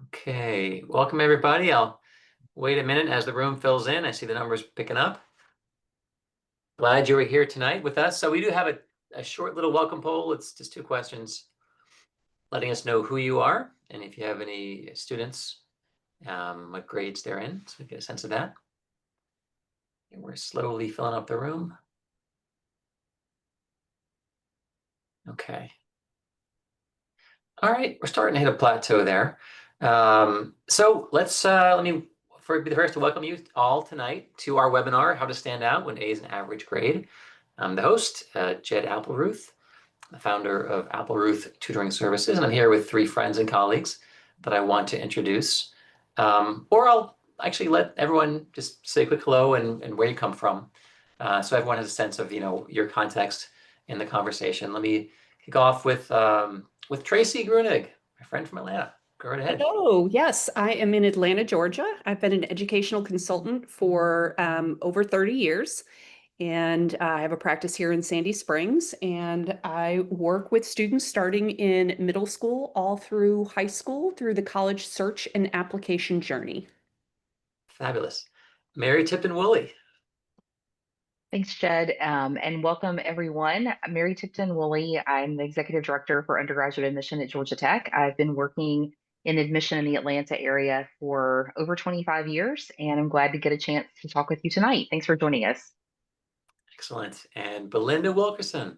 Okay, welcome everybody. I'll wait a minute as the room fills in. I see the numbers picking up. Glad you were here tonight with us. So we do have a short little welcome poll. It's just two questions letting us know who you are and if you have any students, what grades they're in, so we get a sense of that. And we're slowly filling up the room. Okay. All right, we're starting to hit a plateau there. So let me be the first to welcome you all tonight to our webinar, How to Stand Out When A is an Average Grade. I'm the host, Jed Applerouth, the founder of Applerouth Tutoring Services, and I'm here with three friends and colleagues that I want to introduce. Or I'll actually let everyone just say a quick hello and where you come from, so everyone has a sense of your context in the conversation. Let me kick off with Tracy Grunig, my friend from Atlanta. Go right ahead. Hello. Yes, I am in Atlanta, Georgia. I've been an educational consultant for over 30 years, and I have a practice here in Sandy Springs. And I work with students starting in middle school all through high school through the college search and application journey. Fabulous. Mary Tipton-Woolley. Thanks, Jed, and welcome everyone. I'm Mary Tipton-Woolley. I'm the Executive Director for Undergraduate Admission at Georgia Tech. I've been working in admission in the Atlanta area for over 25 years, and I'm glad to get a chance to talk with you tonight. Thanks for joining us. Excellent. And Belinda Wilkerson.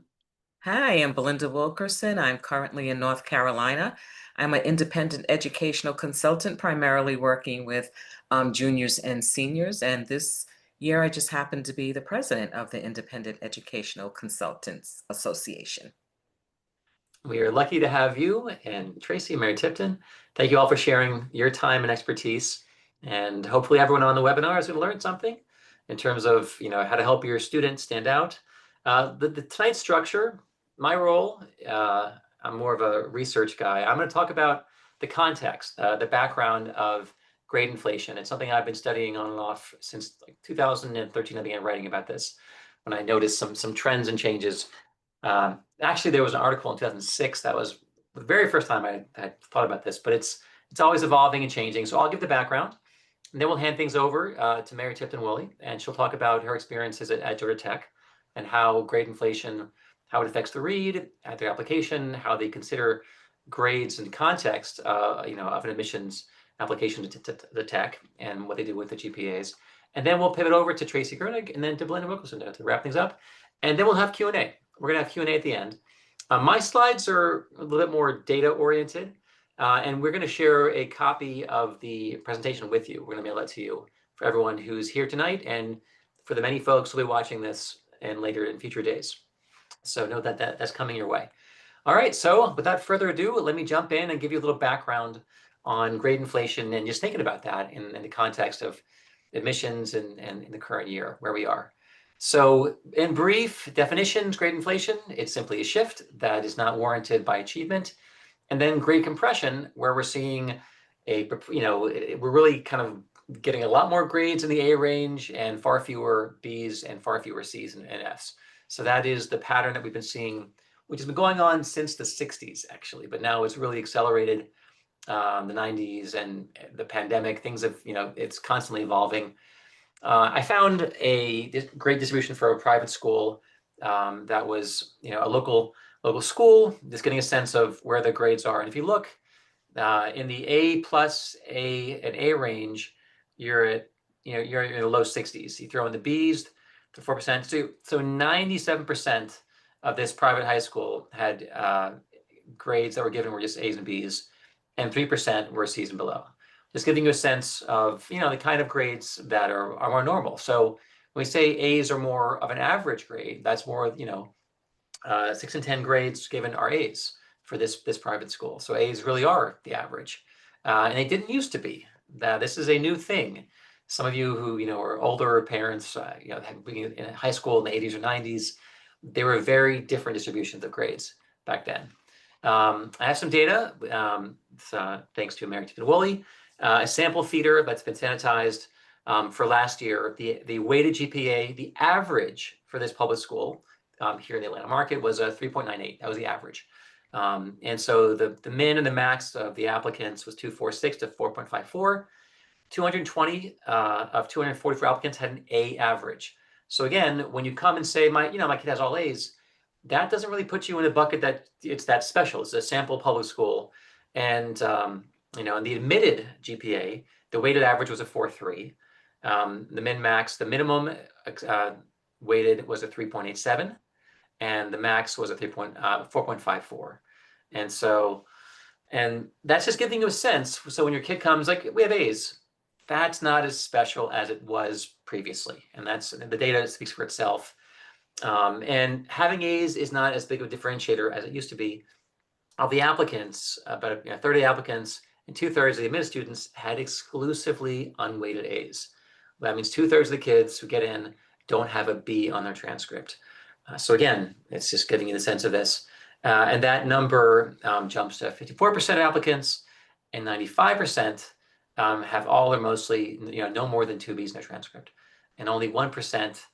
Hi, I'm Belinda Wilkerson. I'm currently in North Carolina. I'm an independent educational consultant, primarily working with juniors and seniors. And this year, I just happen to be the president of the Independent Educational Consultants Association. We are lucky to have you and Tracy, Mary Tipton. Thank you all for sharing your time and expertise. And hopefully everyone on the webinar is going to learn something in terms of how to help your students stand out. Tonight's structure, my role, I'm more of a research guy. I'm going to talk about the context, the background of grade inflation. It's something I've been studying on and off since like 2013. I began writing about this when I noticed some trends and changes. Actually, there was an article in 2006 that was the very first time I had thought about this, but it's always evolving and changing. So I'll give the background, and then we'll hand things over to Mary Tipton-Woolley, and she'll talk about her experiences at Georgia Tech and how grade inflation, how it affects the read, at their application, how they consider grades in context, of an admissions application to the tech, and what they do with the GPAs. And then we'll pivot over to Tracy Grunig and then to Belinda Wilkerson to wrap things up. And then we'll have Q&A. We're going to have Q&A at the end. My slides are a little bit more data oriented, and we're going to share a copy of the presentation with you. We're going to mail it to you for everyone who's here tonight and for the many folks who will be watching this and later in future days. So know that that's coming your way. All right, so without further ado, let me jump in and give you a little background on grade inflation and just thinking about that in the context of admissions and in the current year where we are. So in brief definitions, grade inflation, it's simply a shift that is not warranted by achievement. And then grade compression, where we're seeing we're really kind of getting a lot more grades in the A range and far fewer Bs and far fewer Cs and Fs. So that is the pattern that we've been seeing, which has been going on since the 60s, actually, but now it's really accelerated. The 90s and the pandemic, things have, it's constantly evolving. I found a great distribution for a private school that was, a local school, just getting a sense of where the grades are. And if you look in the A plus and A range, you're at, you're in the low 60s. You throw in the Bs to 4%. So 97% of this private high school had grades that were given were just A's and B's, and 3% were C's and below. Just giving you a sense of, the kind of grades that are more normal. So when we say A's are more of an average grade, that's more, 6 and 10 grades given are A's for this private school. So A's really are the average. And they didn't used to be. This is a new thing. Some of you who, are older parents, had been in high school in the 80s or 90s, they were very different distributions of grades back then. I have some data, thanks to Mary Tipton-Woolley, a sample feeder that's been sanitized for last year. The weighted GPA, the average for this public school here in the Atlanta market was a 3.98. That was the average. And so the min and the max of the applicants was 246 to 4.54. 220 of 244 applicants had an A average. So again, when you come and say my kid has all A's, that doesn't really put you in a bucket that it's that special. It's a sample public school, and in the admitted GPA, the weighted average was a 4.3. The min max, the minimum weighted was a 3.87, and the max was a 4.54. And that's just giving you a sense. So when your kid comes, like, we have A's, that's not as special as it was previously. And the data speaks for itself. And having A's is not as big of a differentiator as it used to be. Of the applicants, about 30 applicants and 2/3 of the admitted students had exclusively unweighted A's. That means 2/3 of the kids who get in don't have a B on their transcript. So again, it's just giving you the sense of this. And that number jumps to 54% of applicants, and 95% have all or mostly, no more than 2 B's in their transcript. And only 1%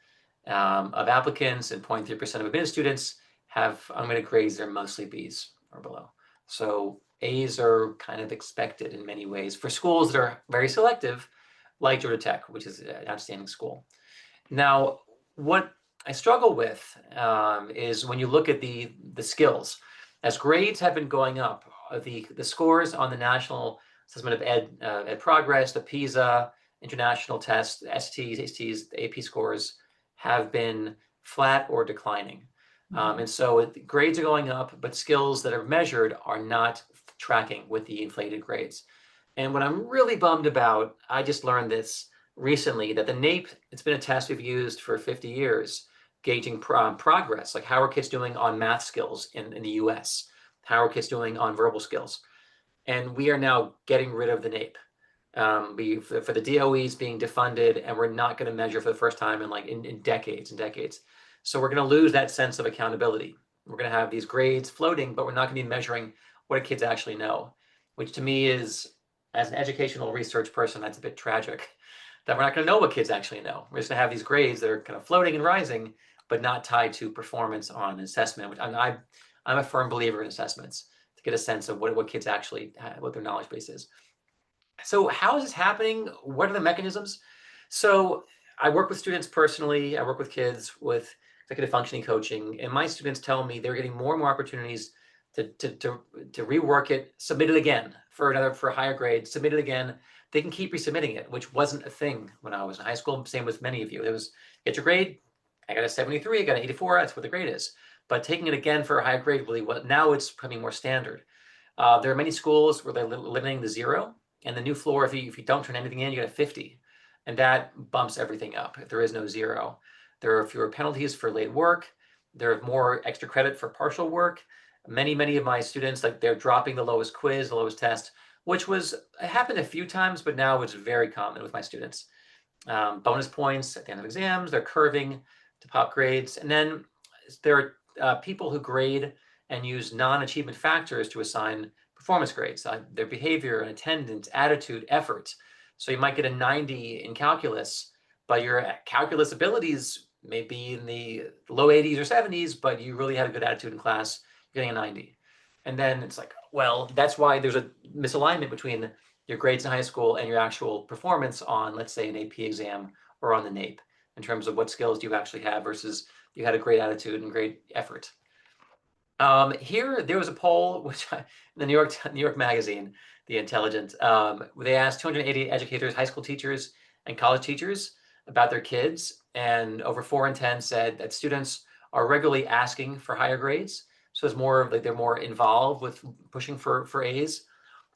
of applicants and 0.3% of admitted students have unweighted grades that are mostly B's or below. So A's are kind of expected in many ways for schools that are very selective, like Georgia Tech, which is an outstanding school. Now, what I struggle with is when you look at the skills. As grades have been going up, the scores on the National Assessment of Ed Progress, the PISA, international tests, STs, HTs, the AP scores have been flat or declining. And so grades are going up, but skills that are measured are not tracking with the inflated grades. And what I'm really bummed about, I just learned this recently, that the NAEP, it's been a test we've used for 50 years, gauging progress, like how are kids doing on math skills in the US? How are kids doing on verbal skills? And we are now getting rid of the NAEP. For the DOEs being defunded, and we're not going to measure for the first time in decades and decades. So we're going to lose that sense of accountability. We're going to have these grades floating, but we're not going to be measuring what kids actually know, which to me is, as an educational research person, that's a bit tragic, that we're not going to know what kids actually know. We're just going to have these grades that are kind of floating and rising, but not tied to performance on assessment, which I'm a firm believer in assessments to get a sense of what kids actually, what their knowledge base is. So how is this happening? What are the mechanisms? So I work with students personally. I work with kids with executive functioning coaching, and my students tell me they're getting more and more opportunities to rework it, submit it again for a higher grade, submit it again. They can keep resubmitting it, which wasn't a thing when I was in high school. Same with many of you. It was, get your grade. I got a 73, I got an 84. That's what the grade is. But taking it again for a higher grade, really, now it's becoming more standard. There are many schools where they're eliminating the 0, and the new floor, if you don't turn anything in, you get a 50. And that bumps everything up if there is no 0. There are fewer penalties for late work. There are more extra credit for partial work. Many of my students, like, they're dropping the lowest quiz, the lowest test, which happened a few times, but now it's very common with my students. Bonus points at the end of exams, they're curving to pop grades. And then there are people who grade and use non-achievement factors to assign performance grades, their behavior and attendance, attitude, effort. So you might get a 90 in calculus, but your calculus abilities may be in the low 80s or 70s, but you really had a good attitude in class, you're getting a 90. And then it's like, well, that's why there's a misalignment between your grades in high school and your actual performance on, let's say, an AP exam or on the NAEP, in terms of what skills do you actually have versus you had a great attitude and great effort. Here, there was a poll, which in the New York Magazine, The Intelligent, they asked 280 educators, high school teachers, and college teachers about their kids, and over 4 in 10 said that students are regularly asking for higher grades. So it's more like they're more involved with pushing for A's.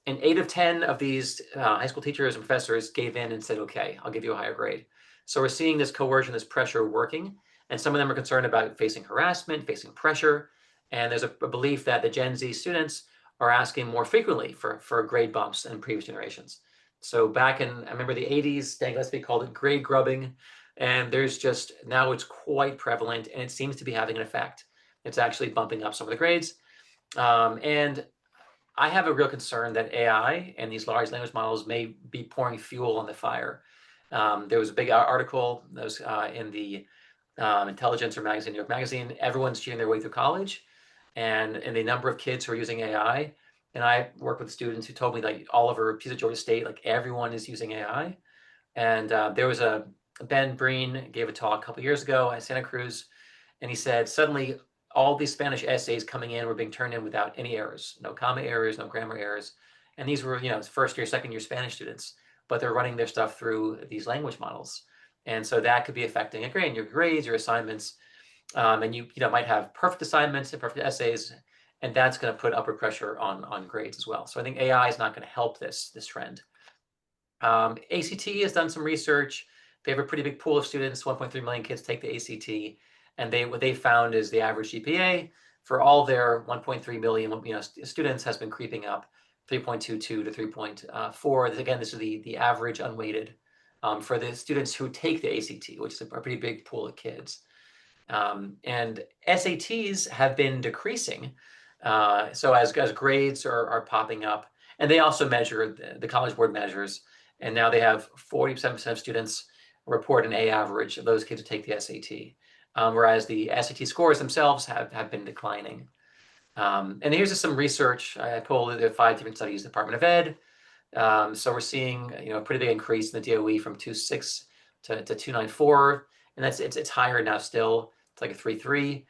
And 8 of 10 of these high school teachers and professors gave in and said, okay, I'll give you a higher grade. So we're seeing this coercion, this pressure working. And some of them are concerned about facing harassment, facing pressure. And there's a belief that the Gen Z students are asking more frequently for grade bumps than previous generations. So I remember the 80s, Dang Gillespie called it grade grubbing. And now it's quite prevalent, and it seems to be having an effect. It's actually bumping up some of the grades. And I have a real concern that AI and these large language models may be pouring fuel on the fire. There was a big article that was in the Intelligence or Magazine, New York Magazine. Everyone's cheating their way through college. and the number of kids who are using AI. And I work with students who told me like all over piece of Georgia State, like everyone is using AI. And there was Ben Breen gave a talk a couple years ago at Santa Cruz, and he said suddenly all these Spanish essays coming in were being turned in without any errors, no comma errors, no grammar errors. And these were, first year, second year Spanish students, but they're running their stuff through these language models. And so that could be affecting again your grades, your assignments, and you might have perfect assignments and perfect essays, and that's going to put upward pressure on grades as well. So I think AI is not going to help this trend. ACT has done some research. They have a pretty big pool of students. 1.3 million kids take the ACT, and what they found is the average GPA for all their 1.3 million students has been creeping up 3.22 to 3.4. Again, this is the average unweighted for the students who take the ACT, which is a pretty big pool of kids. And SATs have been decreasing. So as grades are popping up, and they also measure, the College Board measures, and now they have 47% of students report an A average of those kids who take the SAT, whereas the SAT scores themselves have been declining. And here's just some research. I pulled the 5 different studies, Department of Ed. So we're seeing a pretty big increase in the DOE from 2.6 to 2.94, and it's higher now still. It's like a 3.3.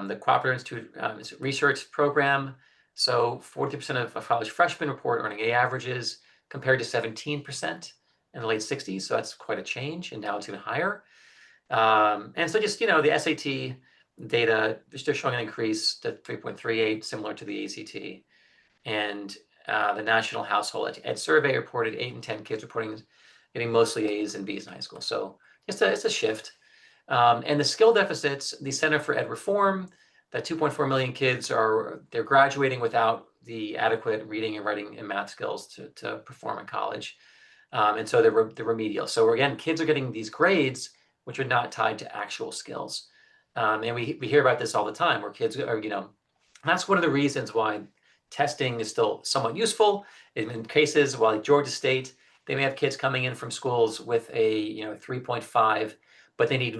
The Cooperative Institute research program. So 40% of college freshmen report earning A averages compared to 17% in the late 60s. So that's quite a change, and now it's even higher. And so just, the SAT data, they're showing an increase to 3.38, similar to the ACT. And the National Household Ed Survey reported 8 in 10 kids getting mostly A's and B's in high school. So it's a shift. And the skill deficits, the Center for Ed Reform, that 2.4 million kids they're graduating without the adequate reading and writing and math skills to perform in college. And so they're remedial. So again, kids are getting these grades which are not tied to actual skills. And we hear about this all the time where kids are, that's one of the reasons why testing is still somewhat useful. In cases like Georgia State, they may have kids coming in from schools with a 3.5, but they need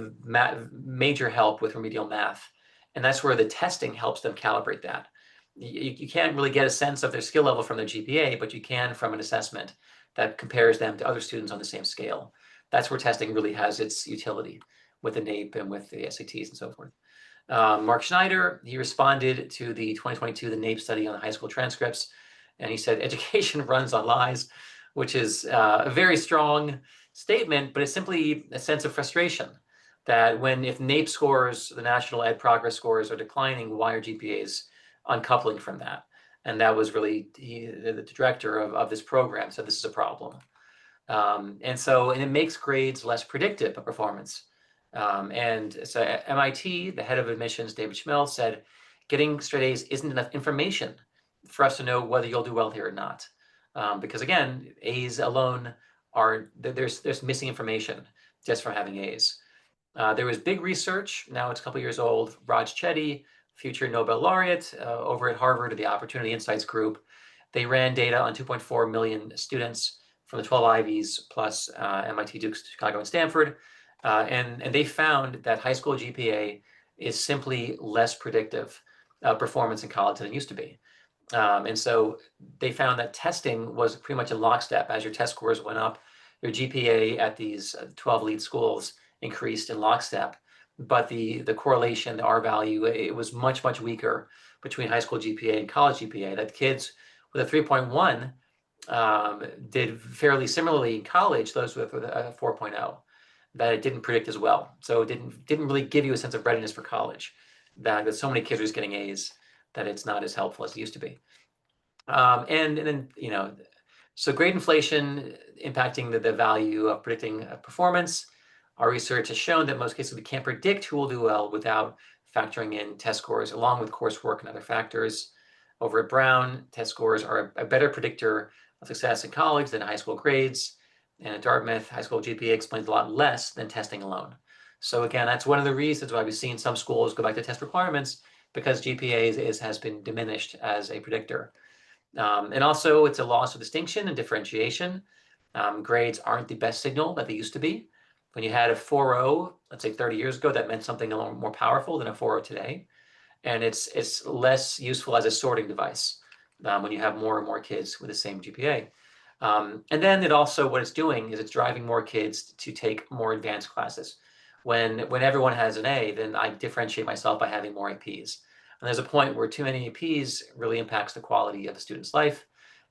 major help with remedial math. And that's where the testing helps them calibrate that. You can't really get a sense of their skill level from their GPA, but you can from an assessment that compares them to other students on the same scale. That's where testing really has its utility with the NAEP and with the SATs and so forth. Mark Schneider, he responded to the 2022 the NAEP study on high school transcripts, and he said education runs on lies, which is a very strong statement, but it's simply a sense of frustration that if NAEP scores, the National Ed Progress scores are declining, why are GPAs uncoupling from that? And that was really the director of this program said this is a problem. And it makes grades less predictive of performance. And so at MIT, the head of admissions, David Schmel, said, getting straight A's isn't enough information for us to know whether you'll do well here or not. Because again, A's alone there's missing information just from having A's. There was big research, now it's a couple years old, Raj Chetty, future Nobel laureate over at Harvard at the Opportunity Insights Group. They ran data on 2.4 million students from the 12 Ivies plus MIT, Duke, Chicago, and Stanford. And they found that high school GPA is simply less predictive performance in college than it used to be. And so they found that testing was pretty much in lockstep. As your test scores went up, your GPA at these 12 elite schools increased in lockstep. But the correlation, the R value, it was much, much weaker between high school GPA and college GPA. That kids with a 3.1 did fairly similarly in college, those with a 4.0, that it didn't predict as well. So it didn't really give you a sense of readiness for college, that so many kids are just getting A's that it's not as helpful as it used to be. And then, so grade inflation impacting the value of predicting performance. Our research has shown that in most cases we can't predict who will do well without factoring in test scores along with coursework and other factors. Over at Brown, test scores are a better predictor of success in college than high school grades. And at Dartmouth, high school GPA explains a lot less than testing alone. So again, that's one of the reasons why we've seen some schools go back to test requirements, because GPA has been diminished as a predictor. And also it's a loss of distinction and differentiation. Grades aren't the best signal that they used to be. When you had a 4.0, let's say 30 years ago, that meant something a little more powerful than a 4.0 today. and it's less useful as a sorting device when you have more and more kids with the same GPA. And then it also, what it's doing is it's driving more kids to take more advanced classes. When everyone has an A, then I differentiate myself by having more APs. And there's a point where too many APs really impacts the quality of a student's life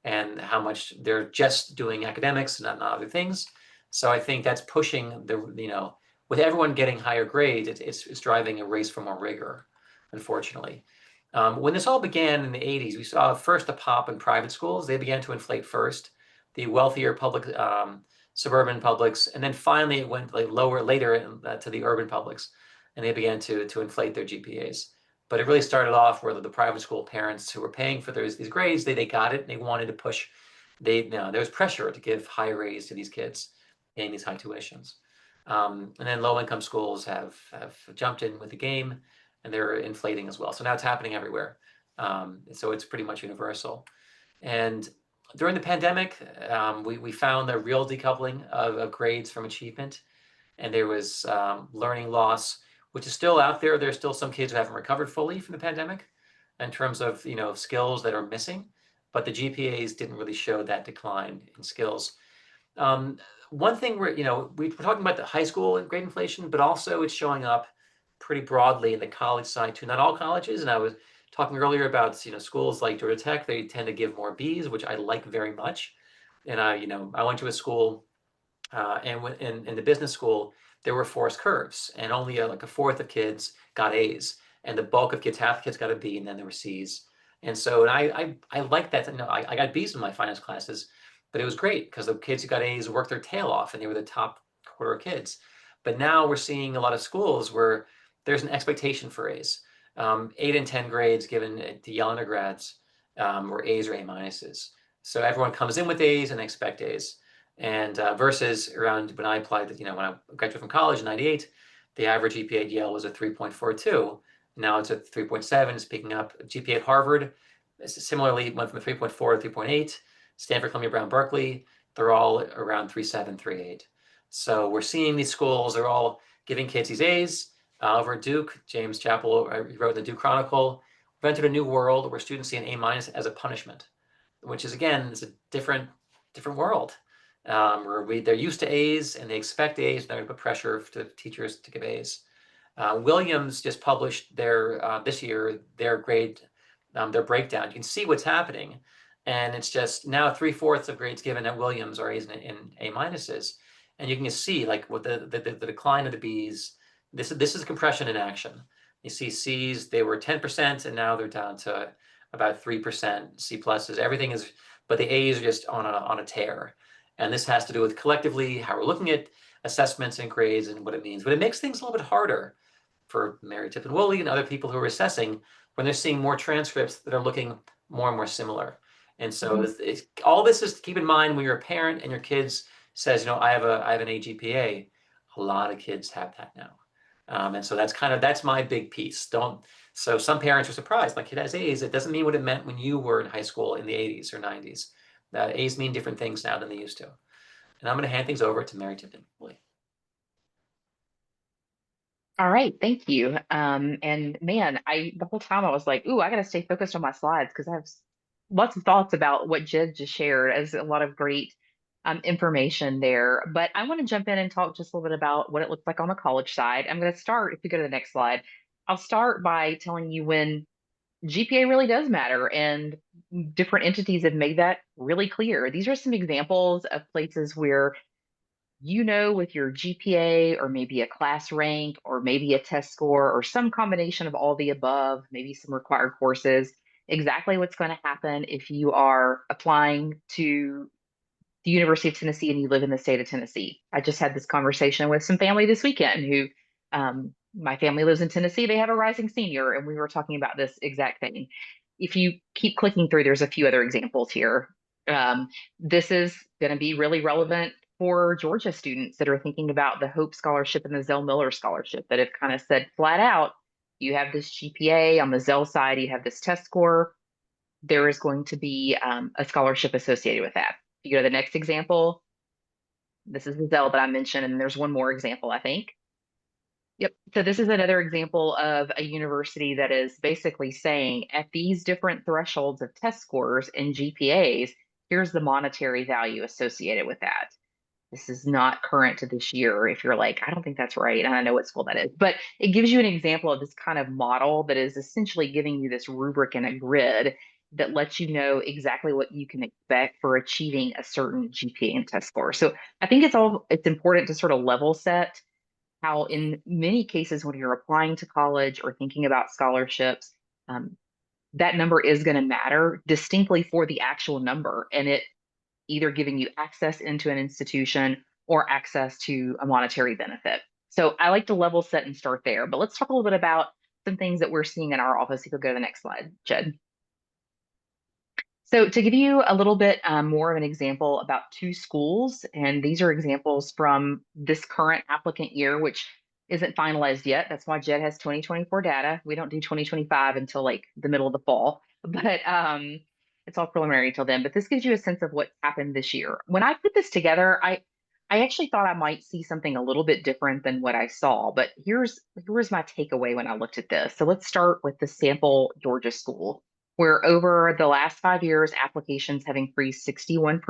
and how much they're just doing academics and not other things. So I think that's pushing with everyone getting higher grades, it's driving a race for more rigor, unfortunately. When this all began in the 80s, we saw first a pop in private schools. They began to inflate first, the wealthier public suburban publics, and then finally it went like lower later to the urban publics, and they began to inflate their GPAs. But it really started off where the private school parents who were paying for these grades, they got it, and they wanted to push. There was pressure to give high grades to these kids paying these high tuitions. And then low income schools have jumped in with the game, and they're inflating as well. So now it's happening everywhere. So it's pretty much universal. And during the pandemic, we found a real decoupling of grades from achievement, and there was learning loss, which is still out there. There's still some kids who haven't recovered fully from the pandemic in terms of skills that are missing, but the GPAs didn't really show that decline in skills. One thing we're talking about the high school and grade inflation, but also it's showing up pretty broadly in the college side too. Not all colleges, and I was talking earlier about schools like Georgia Tech. They tend to give more Bs, which I like very much. And I went to a school, and in the business school there were forced curves, and only like a fourth of kids got A's, and the bulk of kids, half the kids got a B, and then there were C's. And so, and I like that. I got B's in my finance classes, but it was great because the kids who got A's worked their tail off, and they were the top quarter of kids. But now we're seeing a lot of schools where there's an expectation for A's. 8 and 10 grades given to Yale undergrads were A's or A minuses. So everyone comes in with A's and they expect A's. And versus around when I applied, when I graduated from college in '98, the average GPA at Yale was a 3.42. Now it's a 3.7. It's picking up. GPA at Harvard similarly went from a 3.4 to 3.8. Stanford, Columbia, Brown, Berkeley, they're all around 3.7, 3.8. So we're seeing these schools are all giving kids these A's. Over at Duke, James Chappell wrote in the Duke Chronicle, we've entered a new world where students see an A minus as a punishment, which is, again, it's a different world. Where they're used to A's and they expect A's, and they're going to put pressure to teachers to give A's. Williams just published this year their grade, their breakdown. You can see what's happening, and it's just now 3/4 of grades given at Williams are A's and A minuses, and you can see like what the decline of the B's. This is compression in action. You see C's, they were 10%, and now they're down to about 3%. C pluses, everything is, but the A's are just on a tear. And this has to do with collectively how we're looking at assessments and grades and what it means. But it makes things a little bit harder for Mary Tipton Woolley and other people who are assessing when they're seeing more transcripts that are looking more and more similar. And so all this is to keep in mind when you're a parent and your kids says, I have an AGPA. A lot of kids have that now. And so that's my big piece. So some parents are surprised, my kid has A's. It doesn't mean what it meant when you were in high school in the 80s or 90s. A's mean different things now than they used to. And I'm going to hand things over to Mary Tipton Woolley. All right, thank you. And man, the whole time I was like, ooh, I got to stay focused on my slides because I have lots of thoughts about what Jed just shared as a lot of great information there. But I want to jump in and talk just a little bit about what it looks like on the college side. I'm going to start, if you go to the next slide, I'll start by telling you when GPA really does matter, and different entities have made that really clear. These are some examples of places where with your GPA or maybe a class rank or maybe a test score or some combination of all the above, maybe some required courses, exactly what's going to happen if you are applying to the University of Tennessee and you live in the state of Tennessee. I just had this conversation with some family this weekend who, my family lives in Tennessee. They have a rising senior, and we were talking about this exact thing. If you keep clicking through, there's a few other examples here. This is going to be really relevant for Georgia students that are thinking about the Hope Scholarship and the Zell Miller Scholarship that have kind of said flat out, you have this GPA on the Zell side, you have this test score, there is going to be a scholarship associated with that. If you go to the next example, this is the Zell that I mentioned, and there's one more example, I think. Yep. So this is another example of a university that is basically saying at these different thresholds of test scores and GPAs, here's the monetary value associated with that. This is not current to this year. If you're like, I don't think that's right, and I know what school that is, but it gives you an example of this kind of model that is essentially giving you this rubric and a grid that lets you know exactly what you can expect for achieving a certain GPA and test score. So I think it's important to sort of level set how in many cases when you're applying to college or thinking about scholarships, um, that number is going to matter distinctly for the actual number and it either giving you access into an institution or access to a monetary benefit. So I like to level set and start there, but let's talk a little bit about some things that we're seeing in our office. You could go to the next slide, Jed. So to give you a little bit more of an example about two schools, and these are examples from this current applicant year, which isn't finalized yet. That's why Jed has 2024 data. We don't do 2025 until like the middle of the fall, but it's all preliminary till then. But this gives you a sense of what happened this year. When I put this together, I actually thought I might see something a little bit different than what I saw, but here's my takeaway when I looked at this. So let's start with the sample Georgia school where over the last 5 years, applications have increased 61%.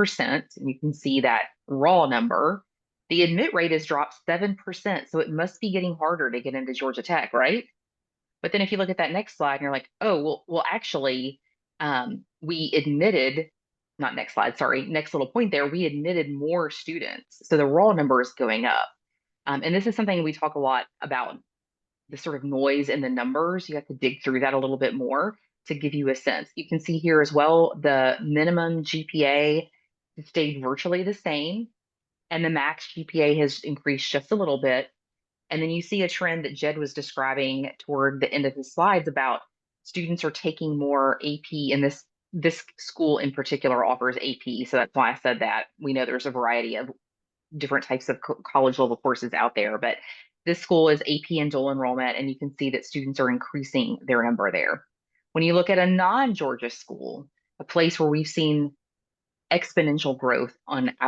And you can see that raw number. The admit rate has dropped 7%. So it must be getting harder to get into Georgia Tech, right? But then if you look at that next slide and you're like, oh, well, actually, we admitted, not next slide, sorry, next little point there, we admitted more students. So the raw number is going up. And this is something we talk a lot about the sort of noise in the numbers. You have to dig through that a little bit more to give you a sense. You can see here as well, the minimum GPA stayed virtually the same, and the max GPA has increased just a little bit. And then you see a trend that Jed was describing toward the end of his slides about students are taking more AP, and this school in particular offers AP. So that's why I said that. We know there's a variety of different types of college level courses out there, but this school is AP and dual enrollment, and you can see that students are increasing their number there. When you look at a non-Georgia school, a place where we've seen exponential growth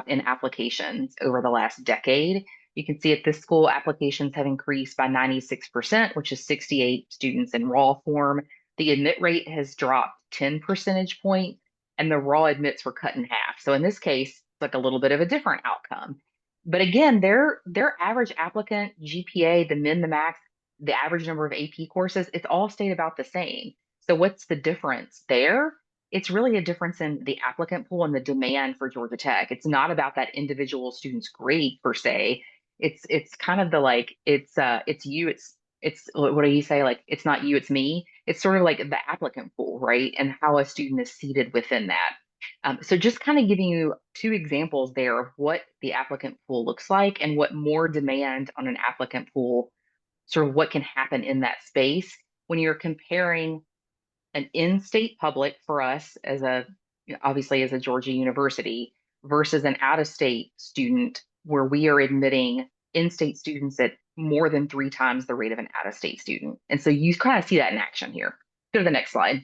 in applications over the last decade, you can see at this school, applications have increased by 96%, which is 68 students in raw form. The admit rate has dropped 10 percentage points, and the raw admits were cut in half. So in this case, it's like a little bit of a different outcome. But again, their average applicant GPA, the min, the max, the average number of AP courses, it's all stayed about the same. So what's the difference there? It's really a difference in the applicant pool and the demand for Georgia Tech. It's not about that individual student's grade per se. It's kind of the like it's you, it's what do you say, like it's not you, it's me. It's sort of like the applicant pool, right? And how a student is seated within that. So just kind of giving you two examples there of what the applicant pool looks like and what more demand on an applicant pool, sort of what can happen in that space when you're comparing an in-state public for us as obviously as a Georgia university versus an out-of-state student where we are admitting in-state students at more than 3 times the rate of an out-of-state student. And so you kind of see that in action here. Go to the next slide.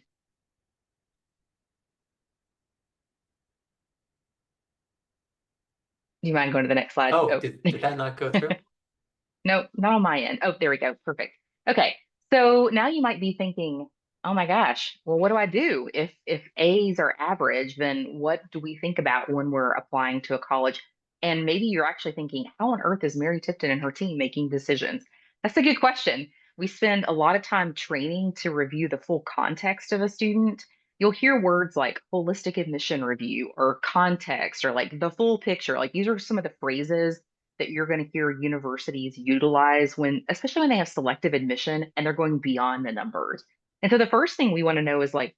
Do you mind going to the next slide? Oh, did that not go through? No, not on my end. Oh, there we go. Perfect. Okay. So now you might be thinking, oh my gosh, well, what do I do? If A's are average, then what do we think about when we're applying to a college? And maybe you're actually thinking, how on earth is Mary Tipton and her team making decisions? That's a good question. We spend a lot of time training to review the full context of a student. You'll hear words like holistic admission review or context or like the full picture. Like these are some of the phrases that you're going to hear universities utilize when, especially when they have selective admission and they're going beyond the numbers. And so the first thing we want to know is like,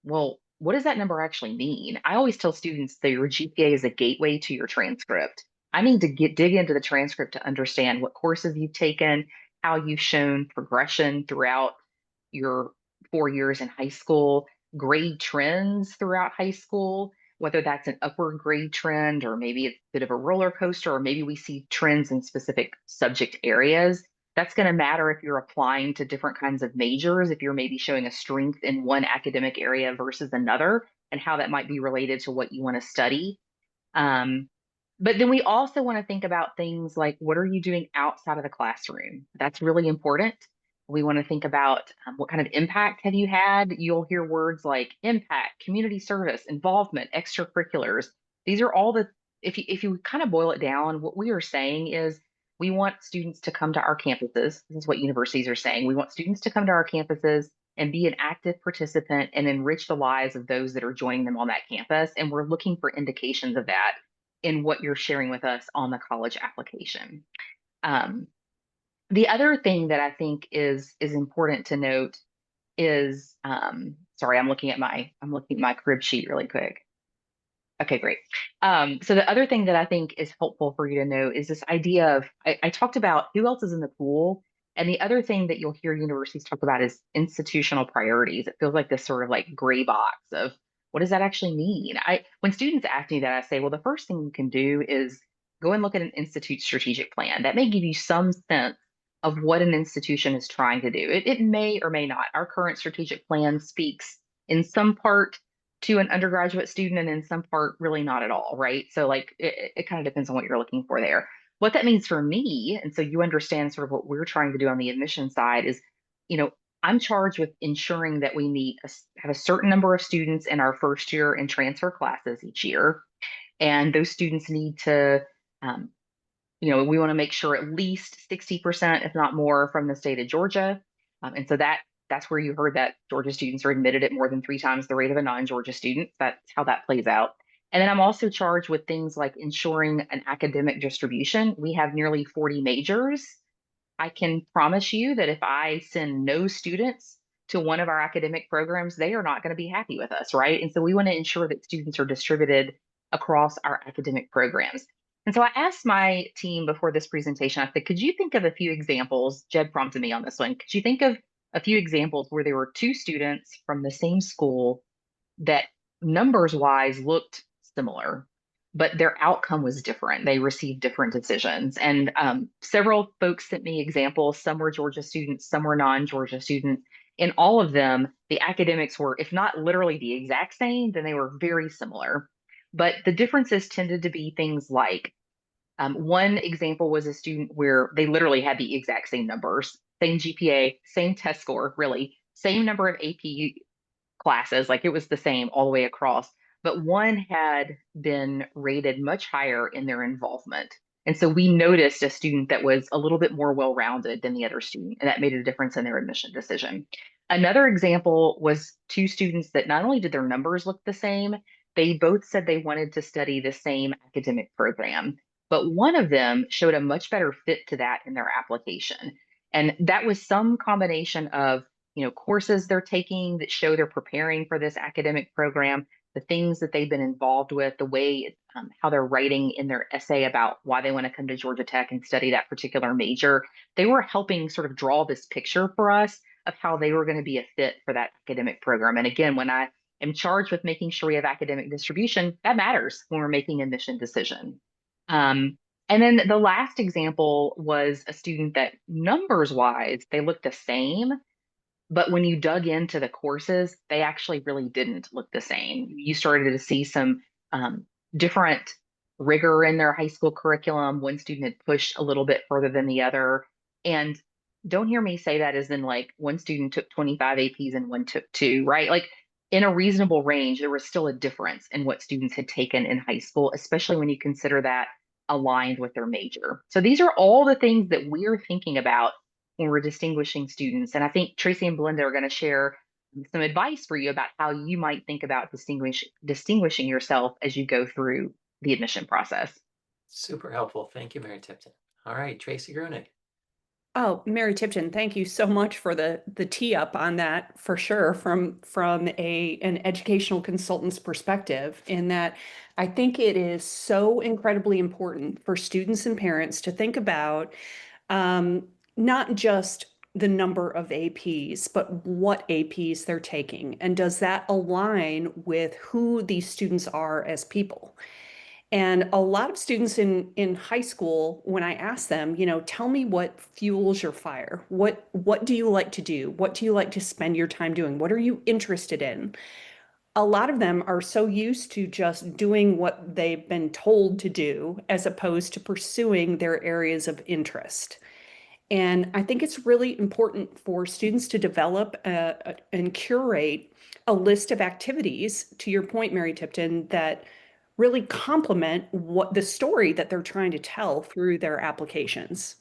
well, what does that number actually mean? I always tell students that your GPA is a gateway to your transcript. I need to dig into the transcript to understand what courses you've taken, how you've shown progression throughout your 4 years in high school, grade trends throughout high school, whether that's an upward grade trend or maybe it's a bit of a roller coaster, or maybe we see trends in specific subject areas. That's going to matter if you're applying to different kinds of majors, if you're maybe showing a strength in one academic area versus another, and how that might be related to what you want to study. Um, But then we also want to think about things like, what are you doing outside of the classroom? That's really important. We want to think about what kind of impact have you had? You'll hear words like impact, community service, involvement, extracurriculars. These are all the, if you kind of boil it down, what we are saying is we want students to come to our campuses. This is what universities are saying. We want students to come to our campuses and be an active participant and enrich the lives of those that are joining them on that campus. And we're looking for indications of that in what you're sharing with us on the college application. Um, the other thing that I think is important to note is, sorry, I'm looking at my crib sheet really quick. Okay, great. So the other thing that I think is helpful for you to know is this idea of, I talked about who else is in the pool. And the other thing that you'll hear universities talk about is institutional priorities. It feels like this sort of like gray box of what does that actually mean? When students ask me that, I say, well, the first thing you can do is go and look at an institute strategic plan. That may give you some sense of what an institution is trying to do. It may or may not. Our current strategic plan speaks in some part to an undergraduate student and in some part really not at all, right? So like it kind of depends on what you're looking for there. What that means for me, and so you understand sort of what we're trying to do on the admission side is, you know, I'm charged with ensuring that we have a certain number of students in our first year and transfer classes each year. And those students need to, um, we want to make sure at least 60%, if not more, from the state of Georgia. And so that's where you heard that Georgia students are admitted at more than 3 times the rate of a non-Georgia student. That's how that plays out. And then I'm also charged with things like ensuring an academic distribution. We have nearly 40 majors. I can promise you that if I send no students to one of our academic programs, they are not going to be happy with us, right? And so we want to ensure that students are distributed across our academic programs. And so I asked my team before this presentation, I said, could you think of a few examples? Jed prompted me on this one. Could you think of a few examples where there were 2 students from the same school that numbers wise looked similar, but their outcome was different? They received different decisions. And several folks sent me examples. Some were Georgia students, some were non-Georgia students. In all of them, the academics were, if not literally the exact same, then they were very similar. But the differences tended to be things like, one example was a student where they literally had the exact same numbers, same GPA, same test score, really, same number of AP classes, like it was the same all the way across. But one had been rated much higher in their involvement. And so we noticed a student that was a little bit more well-rounded than the other student, and that made a difference in their admission decision. Another example was 2 students that not only did their numbers look the same, they both said they wanted to study the same academic program, but one of them showed a much better fit to that in their application. And that was some combination of courses they're taking that show they're preparing for this academic program, the things that they've been involved with, the way how they're writing in their essay about why they want to come to Georgia Tech and study that particular major. They were helping sort of draw this picture for us of how they were going to be a fit for that academic program. And again, when I am charged with making sure we have academic distribution, that matters when we're making a mission decision. And then the last example was a student that numbers wise, they looked the same, but when you dug into the courses, they actually really didn't look the same. You started to see some different rigor in their high school curriculum. One student had pushed a little bit further than the other. And don't hear me say that as in like one student took 25 APs and one took 2, right? Like in a reasonable range, there was still a difference in what students had taken in high school, especially when you consider that aligned with their major. So these are all the things that we're thinking about when we're distinguishing students. And I think Tracy and Belinda are going to share some advice for you about how you might think about distinguishing yourself as you go through the admission process. Super helpful. Thank you, Mary Tipton. All right, Tracy Grunig. Oh, Mary Tipton, thank you so much for the tee up on that for sure from an educational consultant's perspective, in that I think it is so incredibly important for students and parents to think about not just the number of APs, but what APs they're taking. And does that align with who these students are as people? And a lot of students in high school, when I ask them, tell me what fuels your fire. What do you like to do? What do you like to spend your time doing? What are you interested in? a lot of them are so used to just doing what they've been told to do as opposed to pursuing their areas of interest. And I think it's really important for students to develop and curate a list of activities, to your point, Mary Tipton, that really complement what the story that they're trying to tell through their applications.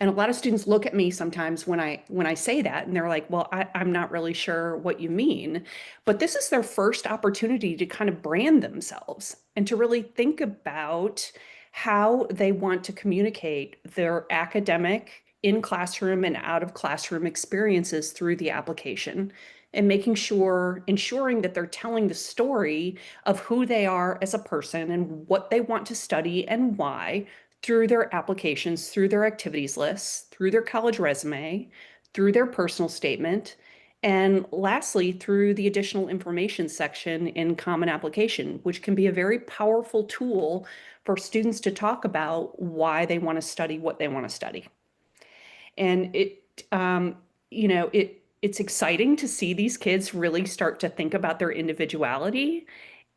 And a lot of students look at me sometimes when I say that, and they're like, well, I'm not really sure what you mean. But this is their first opportunity to kind of brand themselves and to really think about how they want to communicate their academic in classroom and out of classroom experiences through the application, and ensuring that they're telling the story of who they are as a person and what they want to study and why, through their applications, through their activities lists, through their college resume, through their personal statement, and lastly, through the additional information section in Common Application, which can be a very powerful tool for students to talk about why they want to study what they want to study. And it's exciting to see these kids really start to think about their individuality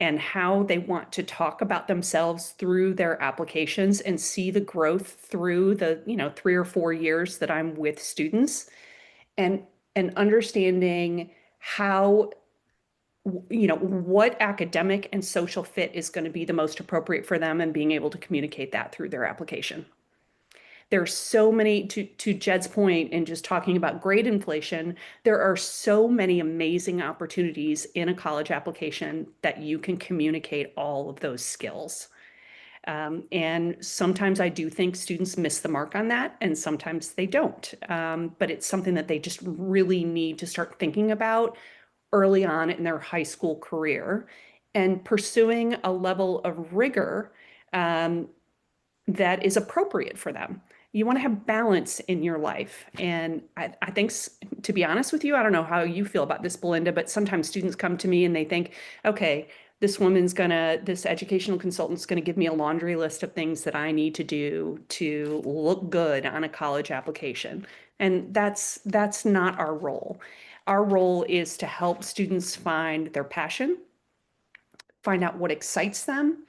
and how they want to talk about themselves through their applications, and see the growth through the 3 or 4 years that I'm with students, and understanding how what academic and social fit is going to be the most appropriate for them, and being able to communicate that through their application. There's so many, to Jed's point, and just talking about grade inflation, there are so many amazing opportunities in a college application that you can communicate all of those skills. And sometimes I do think students miss the mark on that, and sometimes they don't. But it's something that they just really need to start thinking about early on in their high school career, and pursuing a level of rigor that is appropriate for them. You want to have balance in your life. And I think, to be honest with you, I don't know how you feel about this, Belinda, but sometimes students come to me and they think, okay, this educational consultant's going to give me a laundry list of things that I need to do to look good on a college application. And that's not our role. Our role is to help students find their passion, find out what excites them,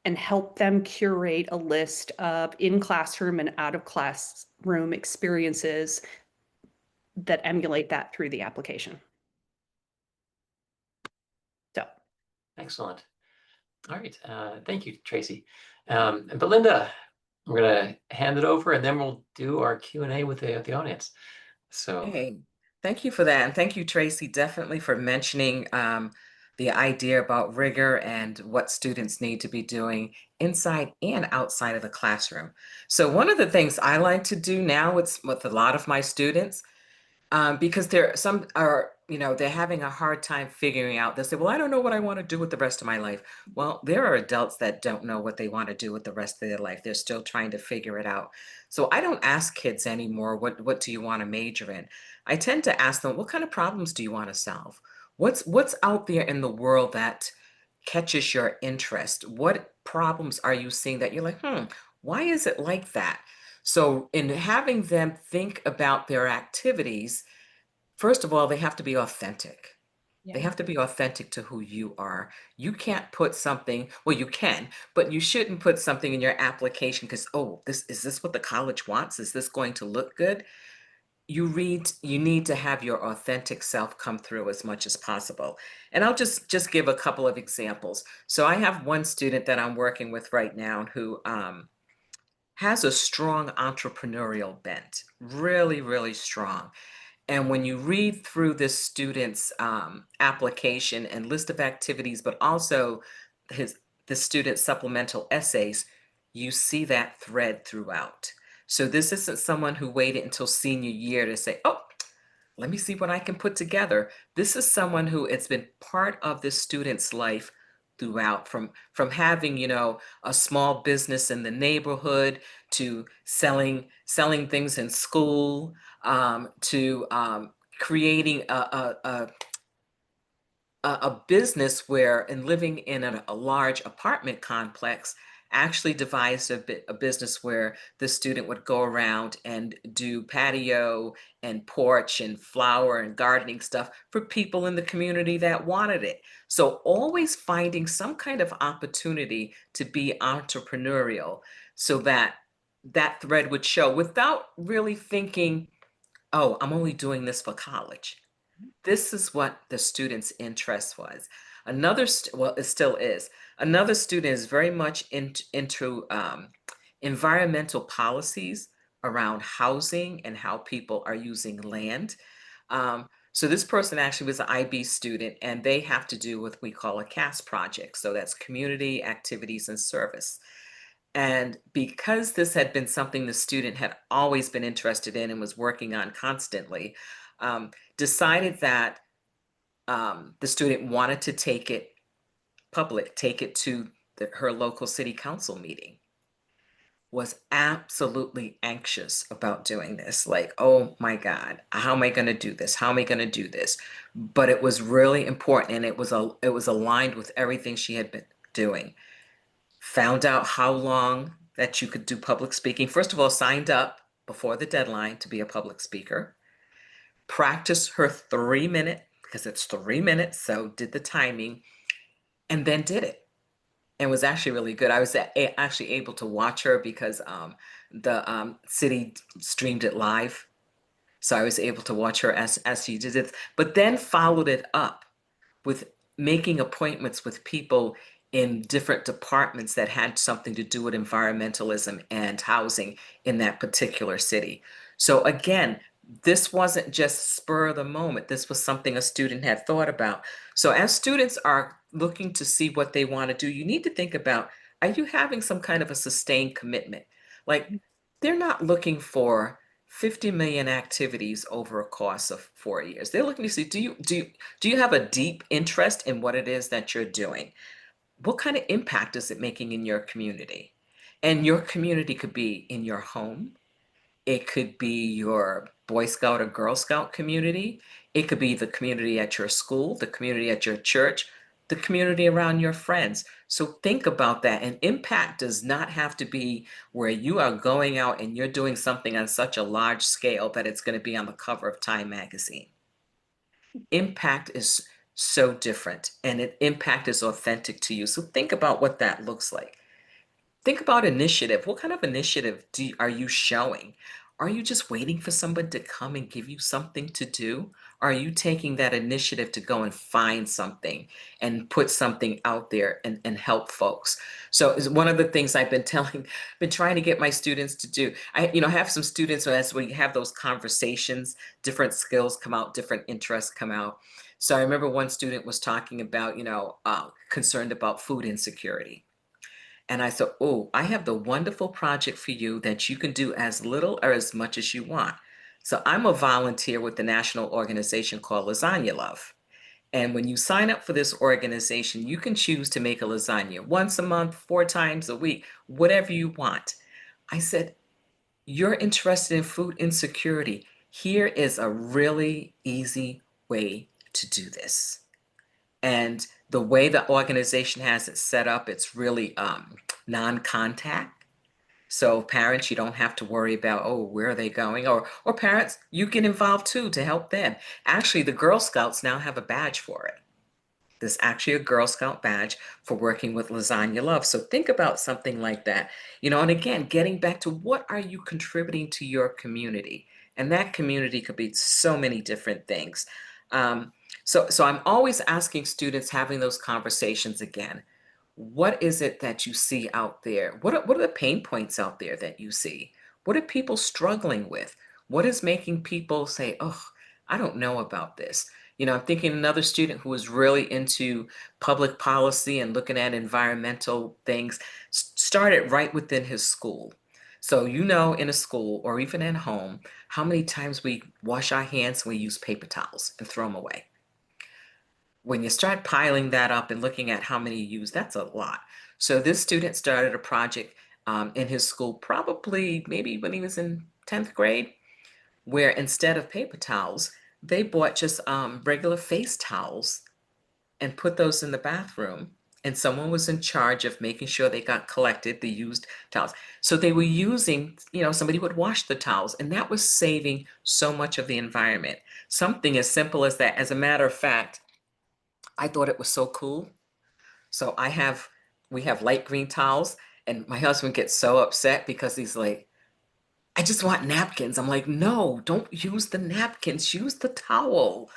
and help them curate a list of in-classroom and out-of-classroom experiences that emulate that through the application. So, Excellent. All right. Thank you, Tracy. And Belinda, we're going to hand it over, and then we'll do our Q&A with the audience. So, Hey, thank you for that. And thank you, Tracy, definitely for mentioning the idea about rigor and what students need to be doing inside and outside of the classroom. So one of the things I like to do now with a lot of my students, because some are, they're having a hard time figuring out. They say, well, I don't know what I want to do with the rest of my life. Well, there are adults that don't know what they want to do with the rest of their life. They're still trying to figure it out. So I don't ask kids anymore, what do you want to major in? I tend to ask them, what kind of problems do you want to solve? What's out there in the world that catches your interest? What problems are you seeing that you're like, why is it like that? So in having them think about their activities, first of all, they have to be authentic. They have to be authentic to who you are. You can't put something, well, you can, but you shouldn't put something in your application because, oh, is this what the college wants? Is this going to look good? You need to have your authentic self come through as much as possible. And I'll just give a couple of examples. So I have one student that I'm working with right now who has a strong entrepreneurial bent, really, really strong. And when you read through this student's application and list of activities, but also the student's supplemental essays, you see that thread throughout. So this isn't someone who waited until senior year to say, oh, let me see what I can put together. This is someone who it's been part of this student's life throughout, from having, a small business in the neighborhood to selling things in school, to creating a business where, and living in a large apartment complex, actually devised a business where the student would go around and do patio and porch and flower and gardening stuff for people in the community that wanted it. So always finding some kind of opportunity to be entrepreneurial so that that thread would show without really thinking, oh, I'm only doing this for college. This is what the student's interest was. Well, it still is. Another student is very much into environmental policies around housing and how people are using land. So this person actually was an IB student, and they have to do what we call a CAS project. So that's community activities and service. And because this had been something the student had always been interested in and was working on constantly, decided that the student wanted to take it public, take it to her local city council meeting, was absolutely anxious about doing this. Like, oh my God, how am I going to do this? How am I going to do this? But it was really important, and it was aligned with everything she had been doing. Found out how long that you could do public speaking. First of all, signed up before the deadline to be a public speaker. Practiced her 3 minute, because it's 3 minutes, so did the timing, and then did it. And was actually really good. I was actually able to watch her because the city streamed it live. So I was able to watch her as she did it, but then followed it up with making appointments with people in different departments that had something to do with environmentalism and housing in that particular city. So again, this wasn't just spur of the moment. This was something a student had thought about. So as students are looking to see what they want to do, you need to think about, are you having some kind of a sustained commitment? Like, they're not looking for 50 million activities over a course of 4 years. They're looking to see, do you have a deep interest in what it is that you're doing? What kind of impact is it making in your community? And your community could be in your home. It could be your Boy Scout or Girl Scout community. It could be the community at your school, the community at your church, the community around your friends. So think about that. And impact does not have to be where you are going out and you're doing something on such a large scale that it's going to be on the cover of Time magazine. Impact is so different, and impact is authentic to you. So think about what that looks like. Think about initiative. What kind of initiative are you showing? Are you just waiting for somebody to come and give you something to do? Are you taking that initiative to go and find something and put something out there and help folks? So it's one of the things I've been been trying to get my students to do. I have some students who, as we have those conversations, different skills come out, different interests come out. So I remember one student was talking about, concerned about food insecurity. And I said, oh, I have the wonderful project for you that you can do as little or as much as you want. So I'm a volunteer with the national organization called Lasagna Love. And when you sign up for this organization, you can choose to make a lasagna once a month, 4 times a week, whatever you want. I said, you're interested in food insecurity. Here is a really easy way to do this. And the way the organization has it set up, it's really non-contact. So parents, you don't have to worry about, oh, where are they going? Or parents, you get involved too to help them. Actually, the Girl Scouts now have a badge for it. There's actually a Girl Scout badge for working with Lasagna Love. So think about something like that. And again, getting back to what are you contributing to your community? And that community could be so many different things. So I'm always asking students, having those conversations again. What is it that you see out there? What are the pain points out there that you see? What are people struggling with? What is making people say, oh, I don't know about this? I'm thinking another student who was really into public policy and looking at environmental things, started right within his school. So, in a school or even at home, how many times we wash our hands and we use paper towels and throw them away. When you start piling that up and looking at how many you use, that's a lot. So this student started a project in his school, probably maybe when he was in 10th grade, where instead of paper towels, they bought just regular face towels and put those in the bathroom and someone was in charge of making sure they got collected, the used towels. So they were using, somebody would wash the towels, and that was saving so much of the environment. Something as simple as that. As a matter of fact, I thought it was so cool. So we have light green towels, and my husband gets so upset because he's like, I just want napkins. I'm like, no, don't use the napkins, use the towel,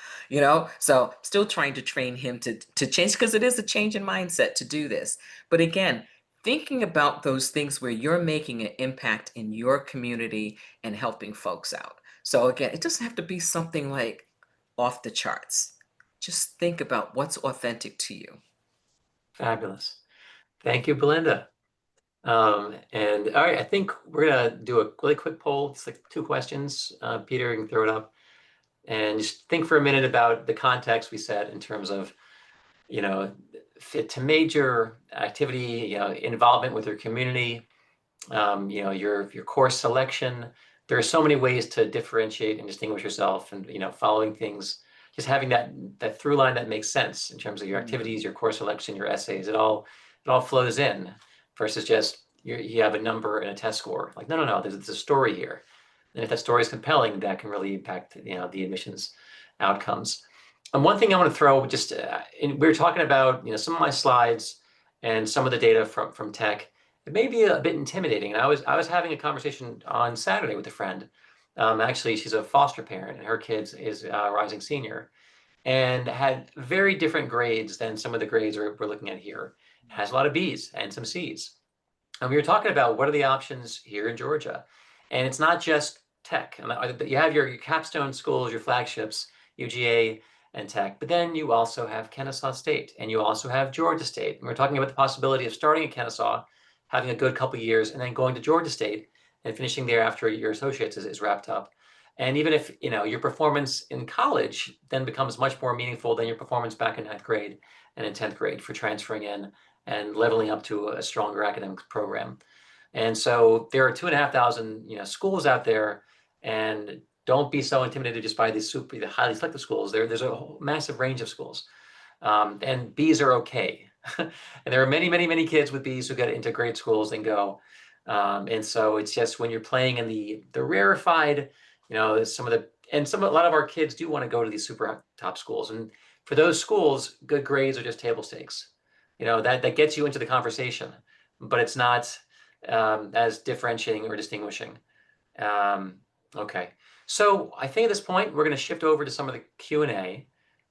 So still trying to train him to change, because it is a change in mindset to do this. But again, thinking about those things where you're making an impact in your community and helping folks out. So again, it doesn't have to be something like off the charts. Just think about what's authentic to you. Fabulous. Thank you, Belinda. And all right, I think we're gonna do a really quick poll. It's like 2 questions. Peter, you can throw it up. And just think for a minute about the context we set in terms of, fit to major activity, involvement with your community, your course selection. There are so many ways to differentiate and distinguish yourself, and following things, just having that through line that makes sense in terms of your activities, your course selection, your essays. It all flows in versus just you have a number and a test score. Like no, there's a story here, and if that story is compelling, that can really impact the admissions outcomes. And one thing I want to throw, just we were talking about some of my slides and some of the data from tech. It may be a bit intimidating. And I was having a conversation on Saturday with a friend. Actually, she's a foster parent, and her kid is a rising senior, and had very different grades than some of the grades we're looking at here. It has a lot of B's and some C's. And we were talking about what are the options here in Georgia. And it's not just tech. You have your capstone schools, your flagships, UGA and tech, but then you also have Kennesaw State, and you also have Georgia State. And we're talking about the possibility of starting at Kennesaw, having a good couple of years, and then going to Georgia State and finishing there after your associates is wrapped up. And even if your performance in college then becomes much more meaningful than your performance back in 9th grade and in 10th grade for transferring in and leveling up to a stronger academic program. And so there are 2,500 schools out there, and don't be so intimidated just by the highly selective schools. There's a whole massive range of schools, and Bs are okay. And there are many, many, many kids with Bs who get into great schools and go. And so it's just when you're playing in the rarefied, a lot of our kids do want to go to these super top schools, and for those schools, good grades are just table stakes. That gets you into the conversation, but it's not as differentiating or distinguishing. Okay, so I think at this point we're going to shift over to some of the Q&A,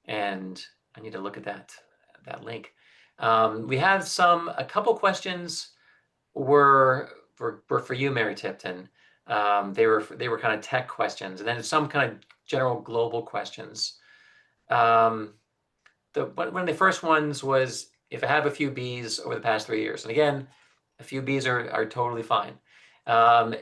and I need to look at that link. We have a couple questions were for you, Mary Tipton. They were kind of tech questions, and then some kind of general global questions. One of the first ones was, if I have a few Bs over the past 3 years, and again, a few Bs are totally fine.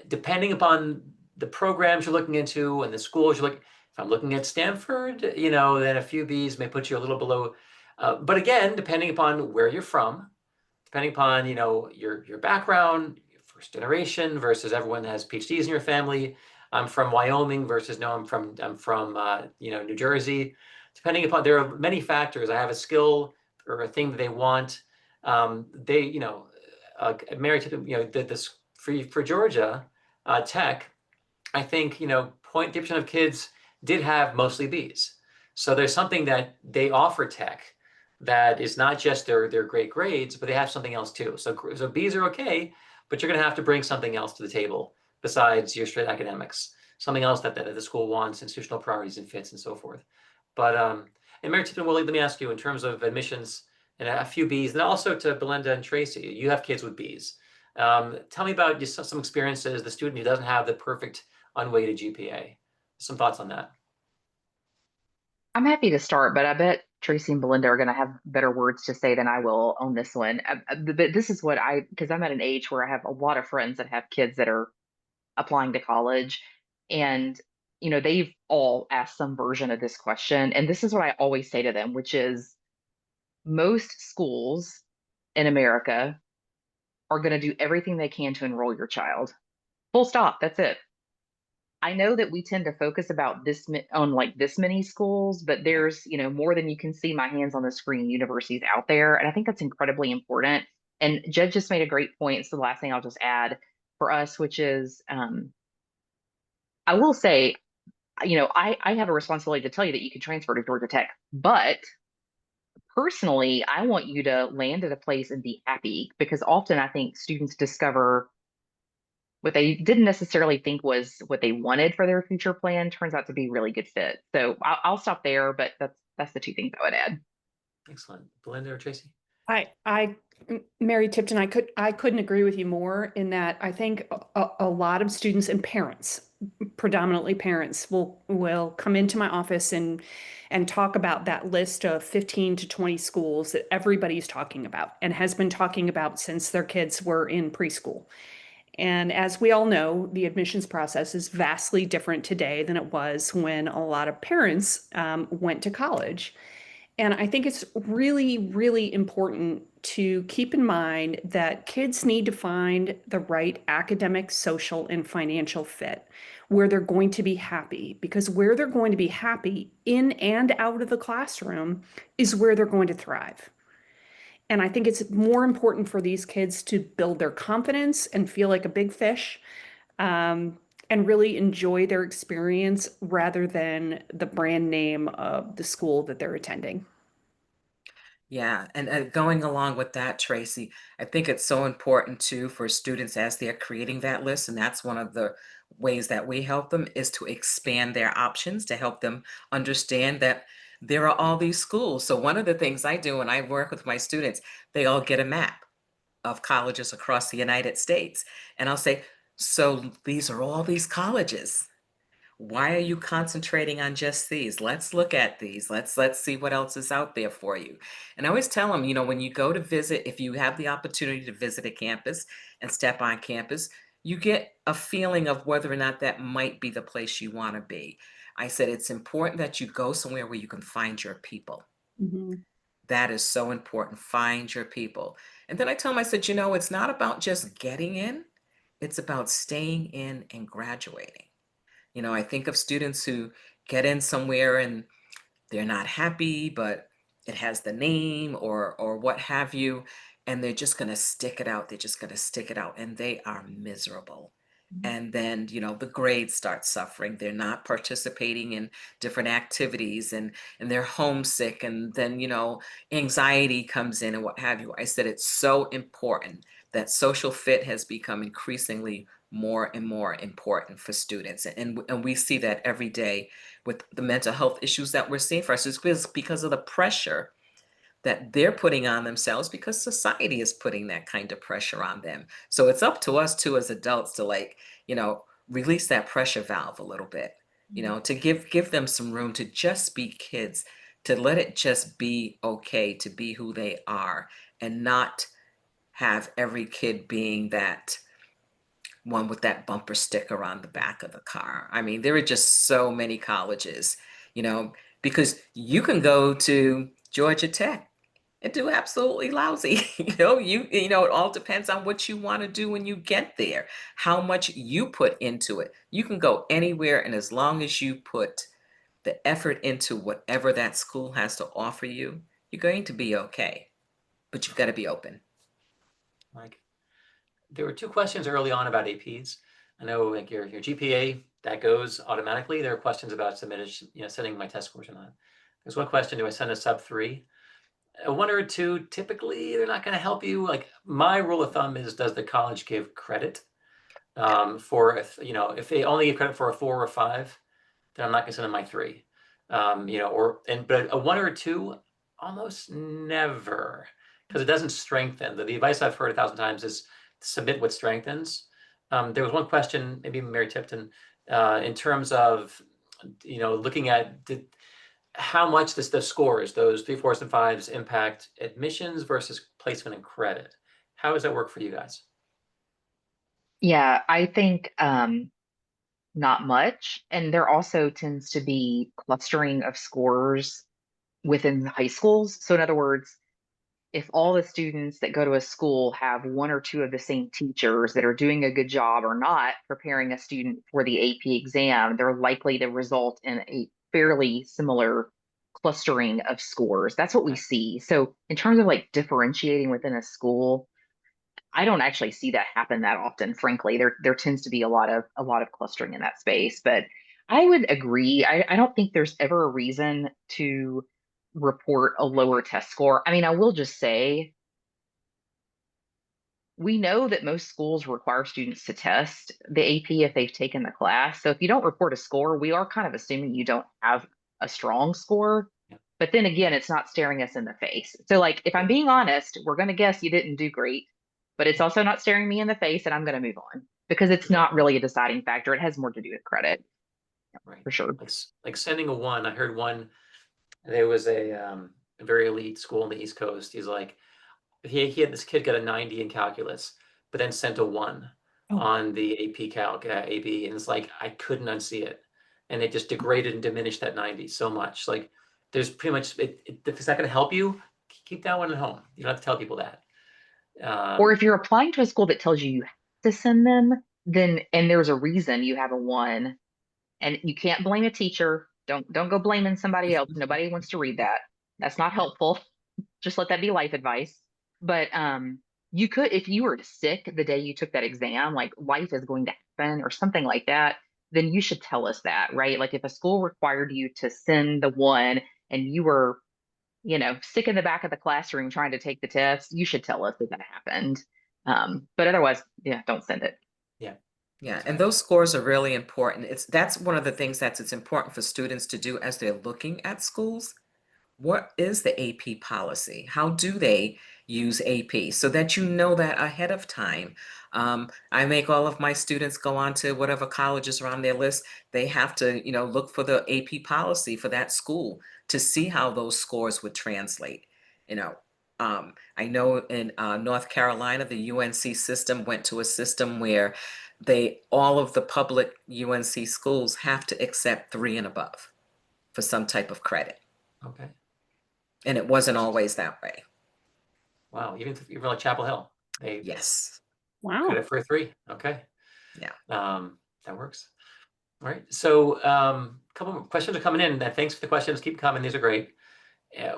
Depending upon the programs you're looking into and the schools you're looking, if I'm looking at Stanford, then a few Bs may put you a little below. But again, depending upon where you're from, depending upon your background, your first generation versus everyone that has PhDs in your family. I'm from Wyoming versus no, I'm from New Jersey. Depending upon, there are many factors. I have a skill or a thing that they want. Mary, this for Georgia Tech, I think 0.3% of kids did have mostly Bs. So there's something that they offer tech that is not just their great grades, but they have something else too. So Bs are okay, but you're going to have to bring something else to the table besides your straight academics, something else that the school wants, institutional priorities and fits and so forth. But and Mary Tipton, let me ask you in terms of admissions and a few Bs, and also to Belinda and Tracy, you have kids with Bs. Tell me about just some experiences, the student who doesn't have the perfect unweighted GPA. Some thoughts on that. I'm happy to start, but I bet Tracy and Belinda are going to have better words to say than I will on this one. But this is because I'm at an age where I have a lot of friends that have kids that are applying to college, and they've all asked some version of this question. And this is what I always say to them, which is most schools in America are going to do everything they can to enroll your child. Full stop. That's it. I know that we tend to focus about on like this many schools, but Yeah, there's, more than you can see my hands on the screen universities out there. And I think that's incredibly important. And Jed just made a great point. It's the last thing I'll just add for us, which is I will say, I have a responsibility to tell you that you can transfer to Georgia Tech, but personally, I want you to land at a place and be happy because often I think students discover what they didn't necessarily think was what they wanted for their future plan turns out to be really good fit. So I'll stop there, but that's the two things I would add. excellent. Belinda or Tracy? Mary Tipton, I couldn't agree with you more in that I think a lot of students and parents, predominantly parents, will come into my office and talk about that list of 15 to 20 schools that everybody's talking about and has been talking about since their kids were in preschool. And as we all know, the admissions process is vastly different today than it was when a lot of parents went to college. And I think it's really, really important to keep in mind that kids need to find the right academic, social, and financial fit where they're going to be happy. Because where they're going to be happy in and out of the classroom is where they're going to thrive. And I think it's more important for these kids to build their confidence and feel like a big fish, and really enjoy their experience rather than the brand name of the school that they're attending. Yeah, and going along with that, Tracy, I think it's so important too for students as they're creating that list, and that's one of the ways that we help them is to expand their options to help them understand that there are all these schools. So one of the things I do when I work with my students, they all get a map of colleges across the United States, and I'll say, so these are all these colleges. Why are you concentrating on just these? Let's look at these. Let's see what else is out there for you. And I always tell them, when you go to visit, if you have the opportunity to visit a campus and step on campus, you get a feeling of whether or not that might be the place you want to be. I said it's important that you go somewhere where you can find your people. Mhm. That is so important. Find your people. And then I tell them, I said, it's not about just getting in, it's about staying in and graduating. I think of students who get in somewhere and they're not happy, but it has the name or what have you, and they're just going to stick it out. They're just going to stick it out, and they are miserable. And then, the grades start suffering. They're not participating in different activities and they're homesick. And then, anxiety comes in and what have you. I said it's so important that social fit has become increasingly more and more important for students. And we see that every day with the mental health issues that we're seeing for us. It's because of the pressure that they're putting on themselves because society is putting that kind of pressure on them. So it's up to us too as adults to you know, release that pressure valve a little bit, to give them some room to just be kids, to let it just be okay to be who they are and not have every kid being that one with that bumper sticker on the back of the car. I mean, there are just so many colleges, you know, because you can go to Georgia Tech and do absolutely lousy. It all depends on what you want to do when you get there, how much you put into it. You can go anywhere, and as long as you put the effort into whatever that school has to offer you, you're going to be okay. But you've got to be open. Like, there were two questions early on about APs. I know like your GPA, that goes automatically. There are questions about sending my test scores or not. There's one question, do I send a sub 3? A 1 or a 2, typically they're not going to help you. Like my rule of thumb is, does the college give credit for if they only give credit for a 4 or 5, then I'm not going to send them my 3. But a 1 or a 2, almost never, because it doesn't strengthen. The advice I've heard 1,000 times is submit what strengthens. There was one question, maybe Mary Tipton, in terms of looking at how much the scores, those 3, 4s, and 5s, impact admissions versus placement and credit. How does that work for you guys? Yeah, I think not much. And there also tends to be clustering of scores within high schools. So in other words, if all the students that go to a school have one or two of the same teachers that are doing a good job or not preparing a student for the AP exam, they're likely to result in a fairly similar clustering of scores. That's what we see. So in terms of like differentiating within a school, I don't actually see that happen that often, frankly. There tends to be a lot of clustering in that space. But I would agree. I don't think there's ever a reason to report a lower test score. I mean, I will just say we know that most schools require students to test the AP if they've taken the class. So if you don't report a score, we are kind of assuming you don't have a strong score. Yeah. But then again, it's not staring us in the face. So like if I'm being honest, we're going to guess you didn't do great, but it's also not staring me in the face and I'm going to move on because it's not really a deciding factor. It has more to do with credit. Right. For sure. Like sending a one. I heard one. There was a very elite school on the East Coast. He's like, he had this kid got a 90 in calculus, but then sent a one on the AP Calc, AB, and it's like I couldn't unsee it, and it just degraded and diminished that 90 so much. Like there's pretty much if it's not going to help you, keep that one at home. You don't have to tell people that. Or if you're applying to a school that tells you you have to send them, then and there's a reason you have a one, and you can't blame a teacher. Don't go blaming somebody else. Nobody wants to read that. That's not helpful. Just let that be life advice. But you could, if you were sick the day you took that exam, like life is going to happen or something like that, then you should tell us that, right? Like if a school required you to send the one and you were, sick in the back of the classroom trying to take the test, you should tell us that that happened. But otherwise, yeah, don't send it. Yeah. Yeah, and those scores are really important. That's one of the things it's important for students to do as they're looking at schools. What is the AP policy? How do they use AP? So that you know that ahead of time. I make all of my students go on to whatever colleges are on their list. They have to, look for the AP policy for that school to see how those scores would translate. I know in North Carolina, the UNC system went to a system where all of the public UNC schools have to accept 3 and above for some type of credit. Okay. And it wasn't always that way. Wow. Even like Chapel Hill, they Yes. Wow. credit for a 3. Okay. Yeah. That works. All right. So a couple more questions are coming in. Thanks for the questions. Keep coming. These are great.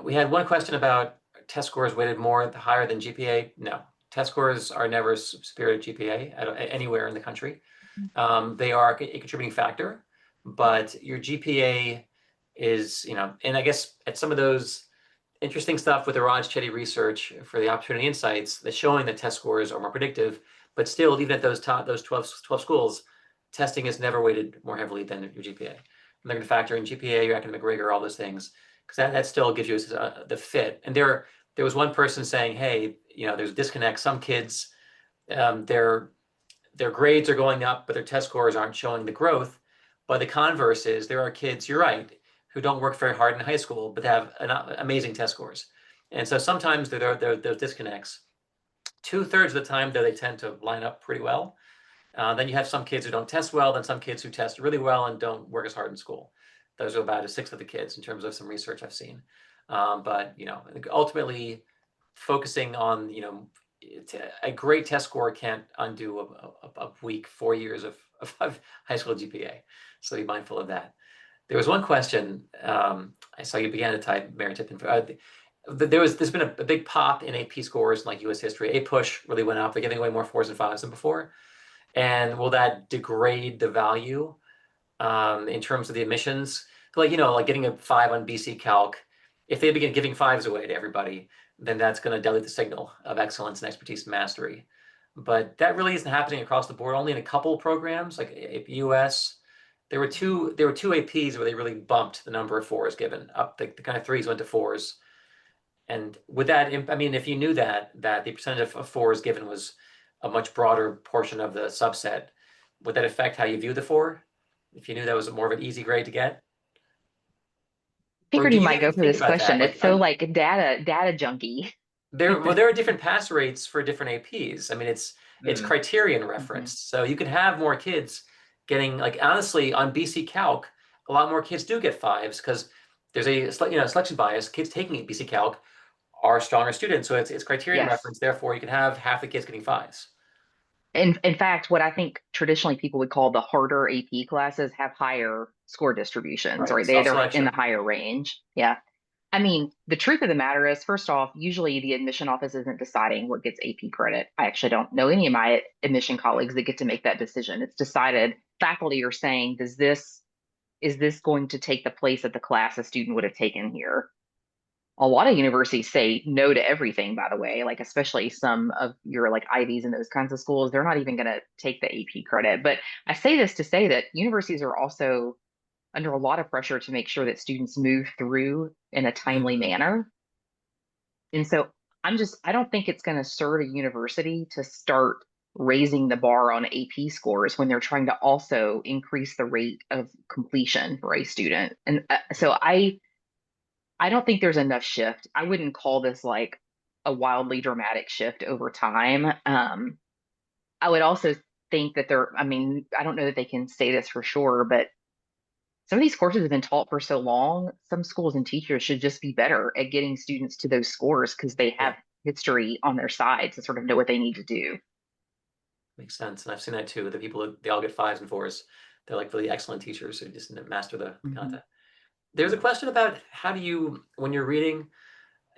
We had one question about test scores weighted more higher than GPA. No, test scores are never superior to GPA anywhere in the country. They are a contributing factor, but your GPA is, and I guess at some of those interesting stuff with the Raj Chetty research for the Opportunity Insights that's showing that test scores are more predictive, but still, even at those 12 schools, testing is never weighted more heavily than your GPA. And they're going to factor in GPA, your academic rigor, all those things, because that still gives you the fit. And there was one person saying, hey, there's a disconnect. Some kids, their grades are going up, but their test scores aren't showing the growth. But the converse is there are kids, you're right, who don't work very hard in high school, but have amazing test scores. And so sometimes there are those disconnects. 2/3 of the time, though, they tend to line up pretty well. Then you have some kids who don't test well, then some kids who test really well and don't work as hard in school. Those are about 1/6 of the kids in terms of some research I've seen. But ultimately focusing on, a great test score can't undo a weak 4 years of high school GPA. So be mindful of that. There was one question, I saw you began to type, Mary Tipton. There's been a big pop in AP scores in like US history. A push really went up. They're giving away more 4s and 5s than before. And will that degrade the value in terms of the admissions? Like, like getting a 5 on BC Calc, if they begin giving 5s away to everybody, then that's going to dilute the signal of excellence and expertise and mastery. But that really isn't happening across the board. Only in a couple of programs, like US, there were two APs where they really bumped the number of 4s given up. The kind of 3s went to 4s. And with that, I mean, if you knew that the percentage of 4s given was a much broader portion of the subset, would that affect how you view the 4? If you knew that was more of an easy grade to get? Figured do you you might go even for think this about that? question. Like, It's so like data junky. there are different pass rates for different APs. I mean, it's criterion referenced. So you could have more kids getting, like, honestly, on BC Calc, a lot more kids do get 5s because there's a selection bias. Kids taking BC Calc are stronger students. So it's criterion Yes. reference. Therefore, you can have half the kids getting fives. In fact, what I think traditionally people would call the harder AP classes have higher score distributions, Right. right? They're in the Self-selection. higher range. Yeah. I mean, the truth of the matter is, first off, usually the admission office isn't deciding what gets AP credit. I actually don't know any of my admission colleagues that get to make that decision. It's decided, faculty are saying, is this going to take the place of the class a student would have taken here? A lot of universities say no to everything, by the way, like especially some of your like Ivies and those kinds of schools, they're not even going to take the AP credit. But I say this to say that universities are also under a lot of pressure to make sure that students move through in a timely Mhm. manner. And so I don't think it's going to serve a university to start raising the bar on AP scores when they're trying to also increase the rate of completion for a student. And so I don't think there's enough shift. I wouldn't call this like a wildly dramatic shift over time. I would also think that I mean, I don't know that they can say this for sure, but some of these courses have been taught for so long, some schools and teachers should just be better at getting students to those scores because they Yeah, have history on their side to sort of know what they need to do. makes sense. And I've seen that too. The people, they all get fives and fours. They're like really excellent teachers who just master the content. There's a question about how do you, when you're reading,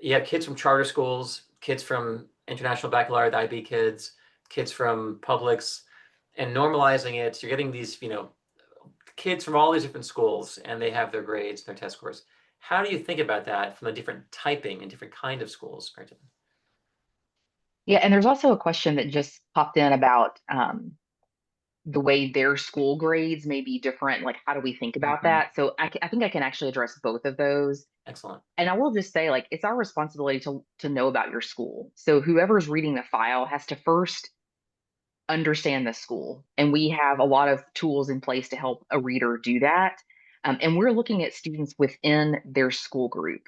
you have kids from charter schools, kids from international baccalaureate IB kids, kids from publics, and normalizing it. You're getting these, kids from all these different schools, and they have their grades, their test scores. How do you think about that from the different typing and different kind of schools, Martin? Yeah, and there's also a question that just popped in about the way their school grades may be different. Like, how do we think about Mhm. that? So I think I can actually address both of those. Excellent. And I will just say, like, it's our responsibility to know about your school. So whoever's reading the file has to first understand the school. And we have a lot of tools in place to help a reader do that. And we're looking at students within their school group.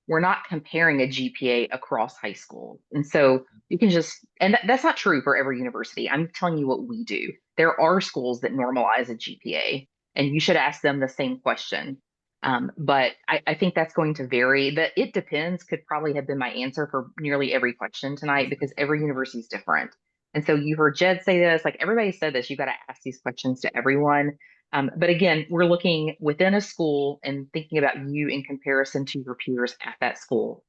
We're not comparing a GPA across high school. And so you can just, and that's not true for every university. I'm telling you what we do. There are schools that normalize a GPA, and you should ask them the same question. But I think that's going to vary. The it depends could probably have been my answer for nearly every question tonight because every university is different. And so you heard Jed say this, like everybody said this, you got to ask these questions to everyone. But again, we're looking within a school and thinking about you in comparison to your peers at that school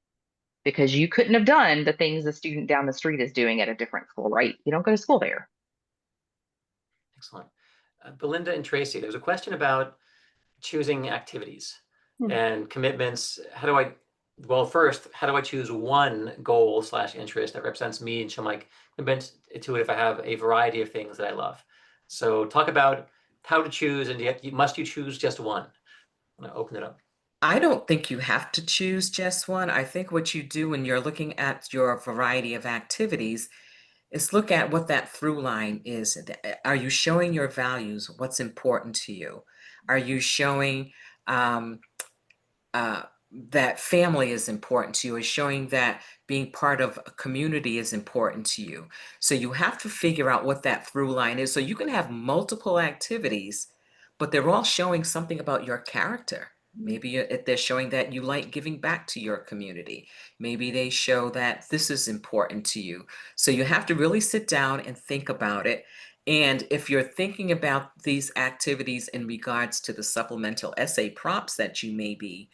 because you couldn't have done the things the student down the street is doing at a different school, right? You don't go to school there. Excellent. Belinda and Tracy, there's a question about choosing activities Hmm. and commitments. Well, first, how do I choose one goal / interest that represents me and show my commitment to it if I have a variety of things that I love? So talk about how to choose, and yet must you choose just one? I'm gonna open it up. I don't think you have to choose just one. I think what you do when you're looking at your variety of activities is look at what that through line is. Are you showing your values? What's important to you? Are you showing um, uh, that family is important to you? Is showing that being part of a community is important to you? So you have to figure out what that through line is. So you can have multiple activities, but they're all showing something about your character. Maybe if they're showing that you like giving back to your community. Maybe they show that this is important to you. So you have to really sit down and think about it. And if you're thinking about these activities in regards to the supplemental essay prompts that you may be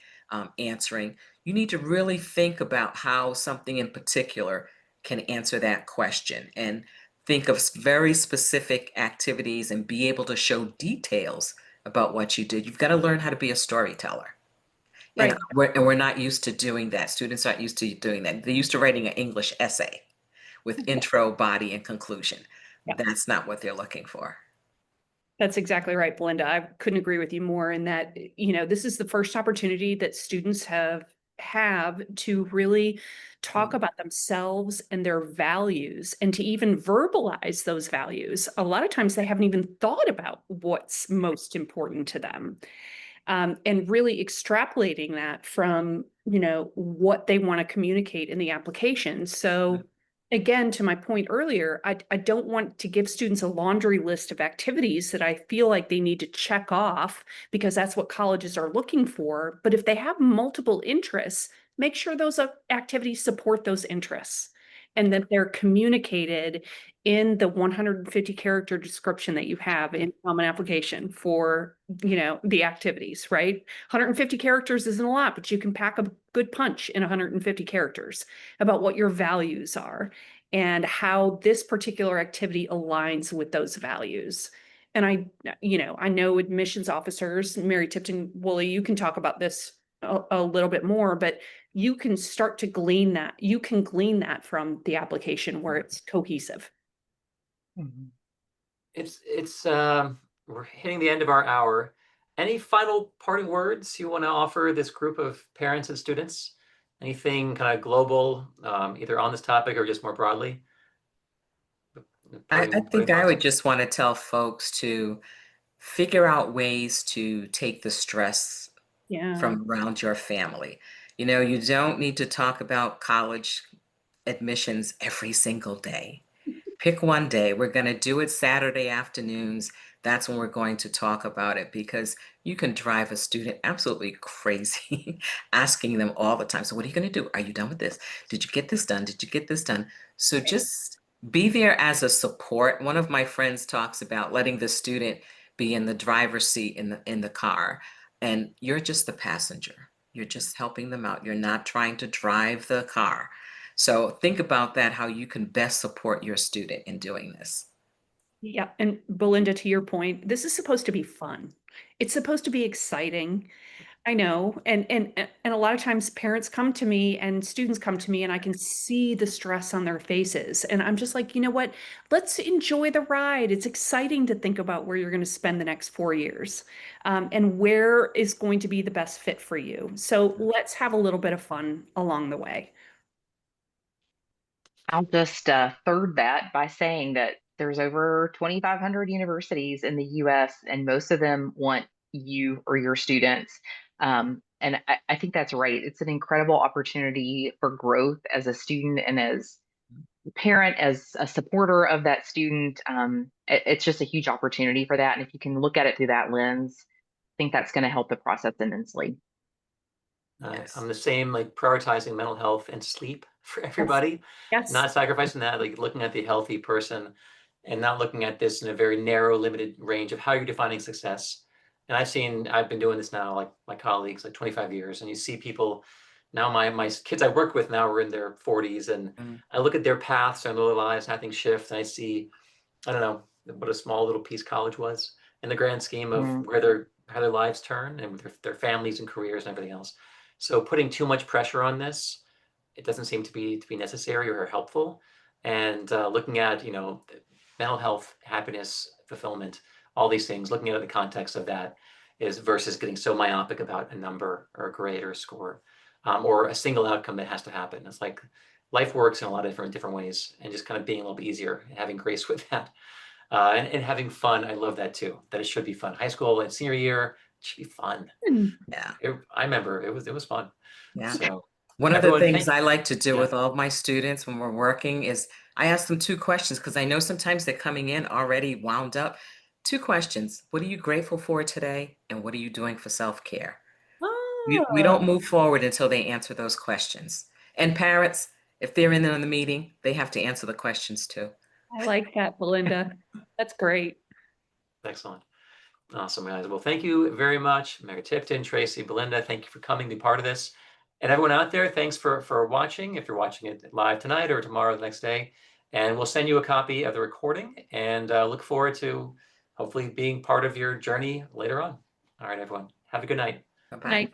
answering, you need to really think about how something in particular can answer that question and think of very specific activities and be able to show details about what you did. You've got to learn how to be a storyteller. And Right. we're not used to doing that. Students aren't used to doing that. They're used to writing an English essay with intro, body, and conclusion. Yeah. That's not what they're looking for. That's exactly right, Belinda. I couldn't agree with you more in that, this is the first opportunity that students have to really talk about themselves and their values and to even verbalize those values. A lot of times they haven't even thought about what's most important to them. And really extrapolating that from, what they want to communicate in the application. So again, to my point earlier, I don't want to give students a laundry list of activities that I feel like they need to check off because that's what colleges are looking for. But if they have multiple interests, make sure those activities support those interests and that they're communicated in the 150 character description that you have in Common Application for, the activities, right? 150 characters isn't a lot, but you can pack a good punch in 150 characters about what your values are and how this particular activity aligns with those values. And I know admissions officers, Mary Tipton Woolley, you can talk about this a little bit more, but you can start to glean that. You can glean that from the application where it's cohesive. It's we're hitting the end of our hour. Any final parting words you want to offer this group of parents and students? Anything kind of global, either on this topic or just more broadly? I Parting think I thoughts? would just want to tell folks to figure out ways to take the stress Yeah. from around your family. You don't need to talk about college admissions every single day. Pick one day. We're going to do it Saturday afternoons. That's when we're going to talk about it because you can drive a student absolutely crazy asking them all the time. So, what are you going to do? Are you done with this? Did you get this done? Did you get this done? So, just be there as a support. One of my friends talks about letting the student be in the driver's seat in the car, and you're just the passenger. You're just helping them out. You're not trying to drive the car. So think about that, how you can best support your student in doing this. Yeah. And Belinda, to your point, this is supposed to be fun. It's supposed to be exciting. I know. And a lot of times parents come to me and students come to me and I can see the stress on their faces. And I'm just like, you know what? Let's enjoy the ride. It's exciting to think about where you're going to spend the next 4 years, and where is going to be the best fit for you. So let's have a little bit of fun along the way. I'll just third that by saying that there's over 2,500 universities in the US, and most of them want you or your students. And I think that's right. It's an incredible opportunity for growth as a student and as a parent, as a supporter of that student. It's just a huge opportunity for that. And if you can look at it through that lens, I think that's going to help the process immensely. Yes. I'm the same, like prioritizing mental health and sleep for Yes. everybody, Yes. not sacrificing that, like looking at the healthy person and not looking at this in a very narrow, limited range of how you're defining success. And I've been doing this now, like my colleagues, like 25 years, and you see people now, my kids I work with now are in their 40s, and Mm. I look at their paths and their lives, and I think shift, and I see, I don't know, what a small little piece college was in the grand scheme of Mm. where how their lives turn and their families and careers and everything else. So putting too much pressure on this, it doesn't seem to be necessary or helpful. And looking at mental health, happiness, fulfillment, all these things, looking at it in the context of that is versus getting so myopic about a number or a grade or a score, or a single outcome that has to happen. It's like life works in a lot of different ways, and just kind of being a little bit easier and having grace with that, and having fun. I love that too. That it should be fun. High school and senior year, it should be fun. Yeah. I remember it was fun. Yeah. So One of the everyone, things I like to do yeah. with all of my students when we're working is I ask them two questions because I know sometimes they're coming in already wound up. Two questions. What are you grateful for today? And what are you doing for self-care? We Oh, don't move forward until they answer those questions. And parents, if they're in on the meeting, they have to answer the questions too. I like that, Belinda. That's great. Excellent. Awesome, guys. Well, thank you very much, Mary Tipton, Tracy, Belinda. Thank you for coming to be part of this. And everyone out there, thanks for watching, if you're watching it live tonight or tomorrow, the next day. And we'll send you a copy of the recording, and look forward to hopefully being part of your journey later on. All right, everyone. Have a good night. Bye-bye. Night.